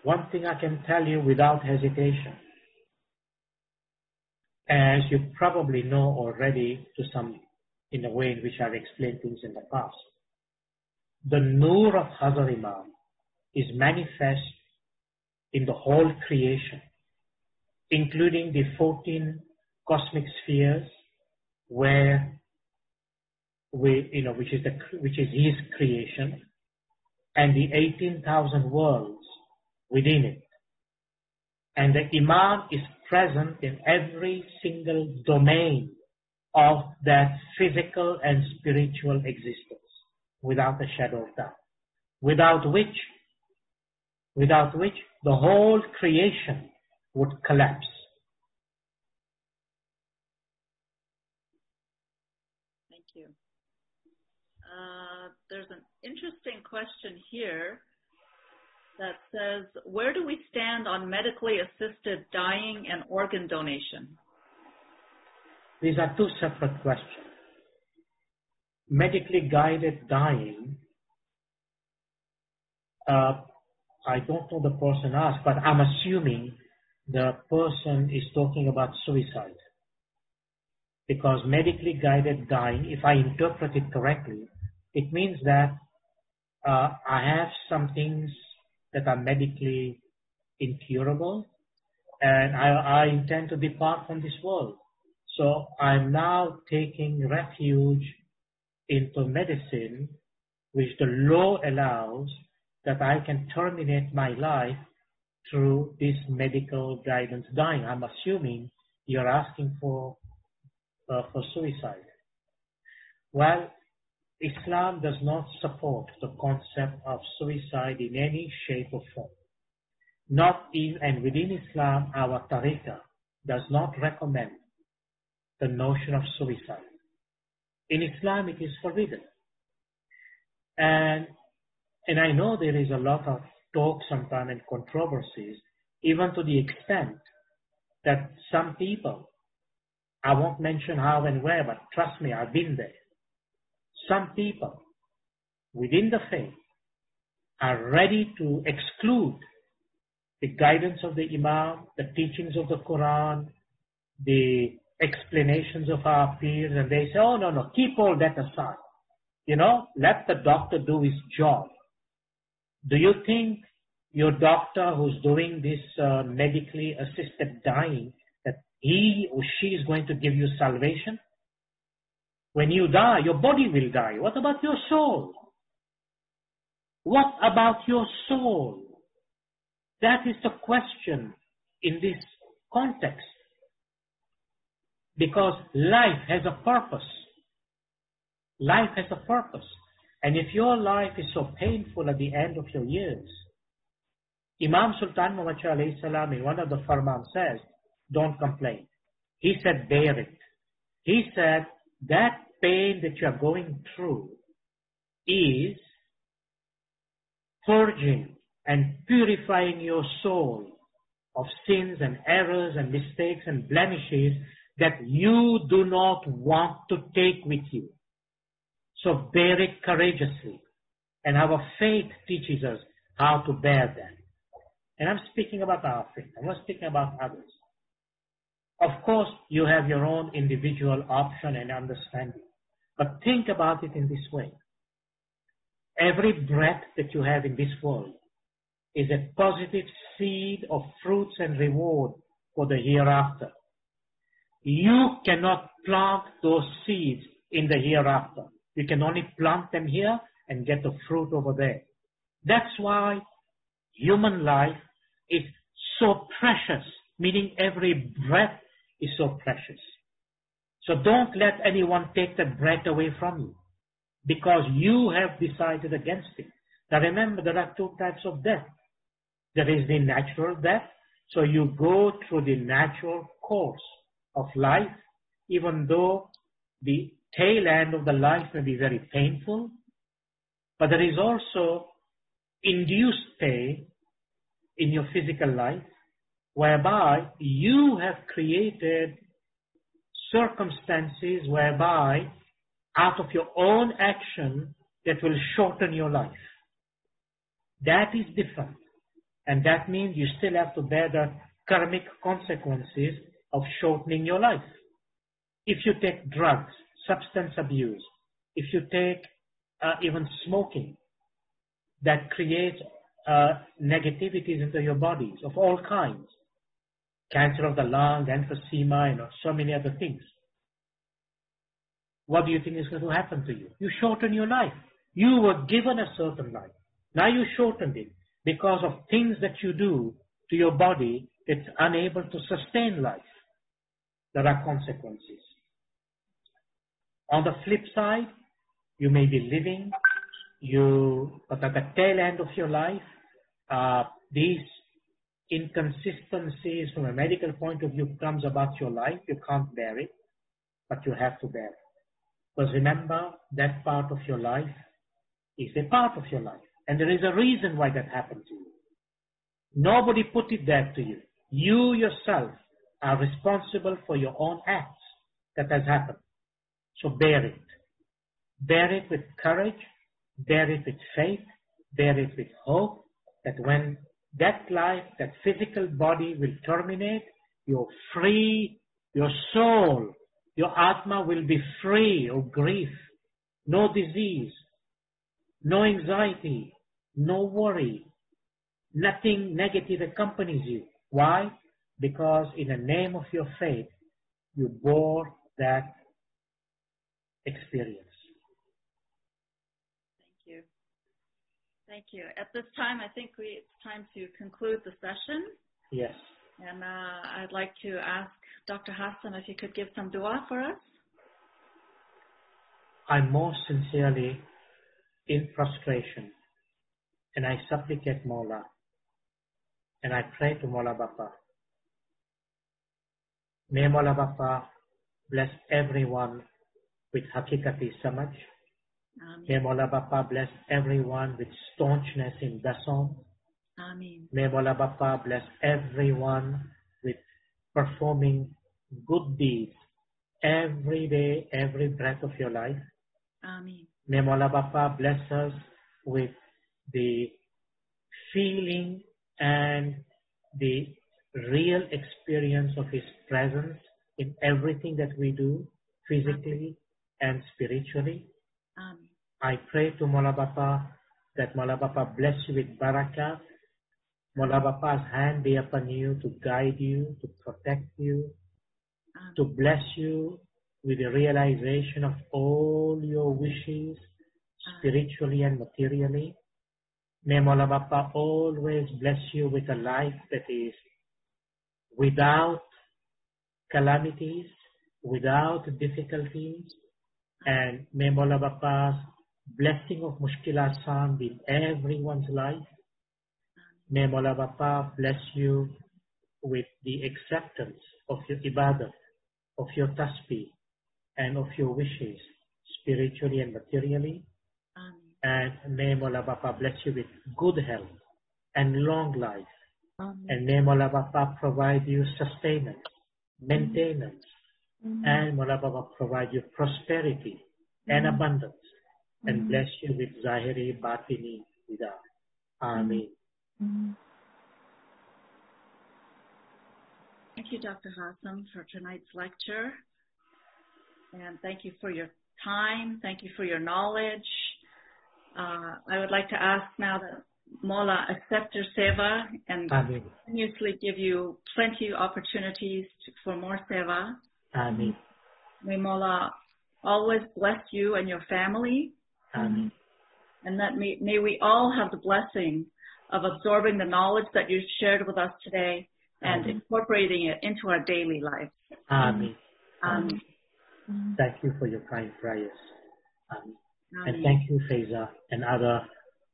One thing I can tell you without hesitation, as you probably know already in a way in which I've explained things in the past, the Nur of Hazar Imam is manifest in the whole creation, including the 14 cosmic spheres which is his creation, and the 18,000 worlds within it. And the Imam is present in every single domain of that physical and spiritual existence, without a shadow of doubt. Without which the whole creation would collapse. Thank you. There's an interesting question here that says, where do we stand on medically assisted dying and organ donation? These are two separate questions. Medically guided dying, I don't know the person asked, but I'm assuming the person is talking about suicide. Because medically guided dying, if I interpret it correctly, it means that I have some things that are medically incurable, and I intend to depart from this world. So I'm now taking refuge into medicine, which the law allows that I can terminate my life through this medical guidance dying. I'm assuming you're asking for suicide. Well, Islam does not support the concept of suicide in any shape or form. And within Islam, our tariqah does not recommend the notion of suicide. In Islam, it is forbidden. And I know there is a lot of talk sometimes and controversies, even to the extent that some people, I won't mention how and where, but trust me, I've been there. Some people within the faith are ready to exclude the guidance of the Imam, the teachings of the Quran, the explanations of our peers, and they say, oh, no, keep all that aside. Let the doctor do his job. Do you think your doctor who's doing this medically assisted dying, that he or she is going to give you salvation? When you die, your body will die. What about your soul? What about your soul? That is the question in this context. Because life has a purpose. Life has a purpose. And if your life is so painful at the end of your years, Imam Sultan Muhammad Shah alayhi salam in one of the farman says, don't complain. He said, bear it. He said, that pain that you are going through is purging and purifying your soul of sins and errors and mistakes and blemishes that you do not want to take with you. So bear it courageously. And our faith teaches us how to bear them. And I'm speaking about our faith. I'm not speaking about others. Of course, you have your own individual option and understanding. But think about it in this way. Every breath that you have in this world is a positive seed of fruits and reward for the hereafter. You cannot plant those seeds in the hereafter. You can only plant them here and get the fruit over there. That's why human life is so precious, meaning every breath is so precious. So don't let anyone take that breath away from you, because you have decided against it. Now remember, there are two types of death. There is the natural death. So you go through the natural course of life, even though the tail end of the life may be very painful. But there is also induced pain in your physical life, whereby you have created circumstances whereby out of your own action that will shorten your life. That is different. And that means you still have to bear the karmic consequences of shortening your life. If you take drugs, substance abuse, if you take even smoking, that creates negativities into your bodies of all kinds. Cancer of the lung, emphysema, so many other things. What do you think is going to happen to you? You shorten your life. You were given a certain life. Now you shortened it because of things that you do to your body that's unable to sustain life. There are consequences. On the flip side, you may be living, but at the tail end of your life, these inconsistencies from a medical point of view comes about your life. You can't bear it, but you have to bear it. Because remember, that part of your life is a part of your life. And there is a reason why that happened to you. Nobody put it there to you. You yourself are responsible for your own acts that has happened. So bear it. Bear it with courage. Bear it with faith. Bear it with hope that when that life, that physical body will terminate, you're free, your soul, your Atma will be free of grief, no disease, no anxiety, no worry, nothing negative accompanies you. Why? Because in the name of your faith, you bore that experience. Thank you. Thank you. At this time, I think it's time to conclude the session. Yes. And I'd like to ask Dr. Hassam if you could give some dua for us. I'm most sincerely in frustration, and I supplicate Mawla, and I pray to Mawla Bapa. May Mawla Bapa bless everyone with Hakikati Samaj. May Mawla Bapa bless everyone with staunchness in Dasom. Amen. May Mawla Bapa bless everyone with performing good deeds every day, every breath of your life. Amen. May Mawla Bapa bless us with the feeling and the real experience of His presence in everything that we do, physically and spiritually. Amen. I pray to Mawla Bapa that Mawla Bapa bless you with barakah. Mawla Bapa's hand be upon you to guide you, to protect you, to bless you with the realization of all your wishes, spiritually and materially. May Mawla Bapa always bless you with a life that is without calamities, without difficulties, and may Mawla Bapa's blessing of Mushkil Asan be in everyone's life. May Mawla Bapa bless you with the acceptance of your ibadah, of your tasbih, and of your wishes, spiritually and materially. And may Mawla Bapa bless you with good health and long life. And may Mawla Bapa provide you sustenance, maintenance, and Mawla Bapa provide you prosperity and abundance, and bless you with Zahiri, Batini, Vida. Amen. Thank you, Dr. Hassam, for tonight's lecture. And thank you for your time. Thank you for your knowledge. I would like to ask now that Mola accept your seva and Amen. continuously give you plenty of opportunities for more seva. Amen. May Mola always bless you and your family. Amen. And that may we all have the blessing of absorbing the knowledge that you shared with us today and incorporating it into our daily life. Amen. Thank you for your kind prayers. Amen. And thank you, Faiza, and other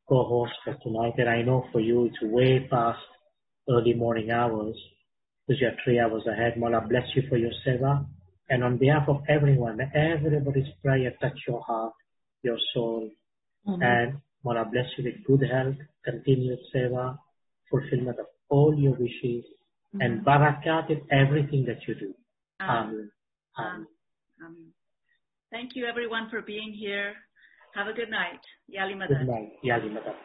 co-hosts for tonight. And I know for you it's way past early morning hours because you're 3 hours ahead. Mola bless you for your seva. And on behalf of everyone, everybody's prayer touch your heart, your soul. And Mola bless you with good health, continued seva, fulfillment of all your wishes, and barakat in everything that you do. Amen. Thank you, everyone, for being here. Have a good night. Yali Madad. Good night. Yali Madad.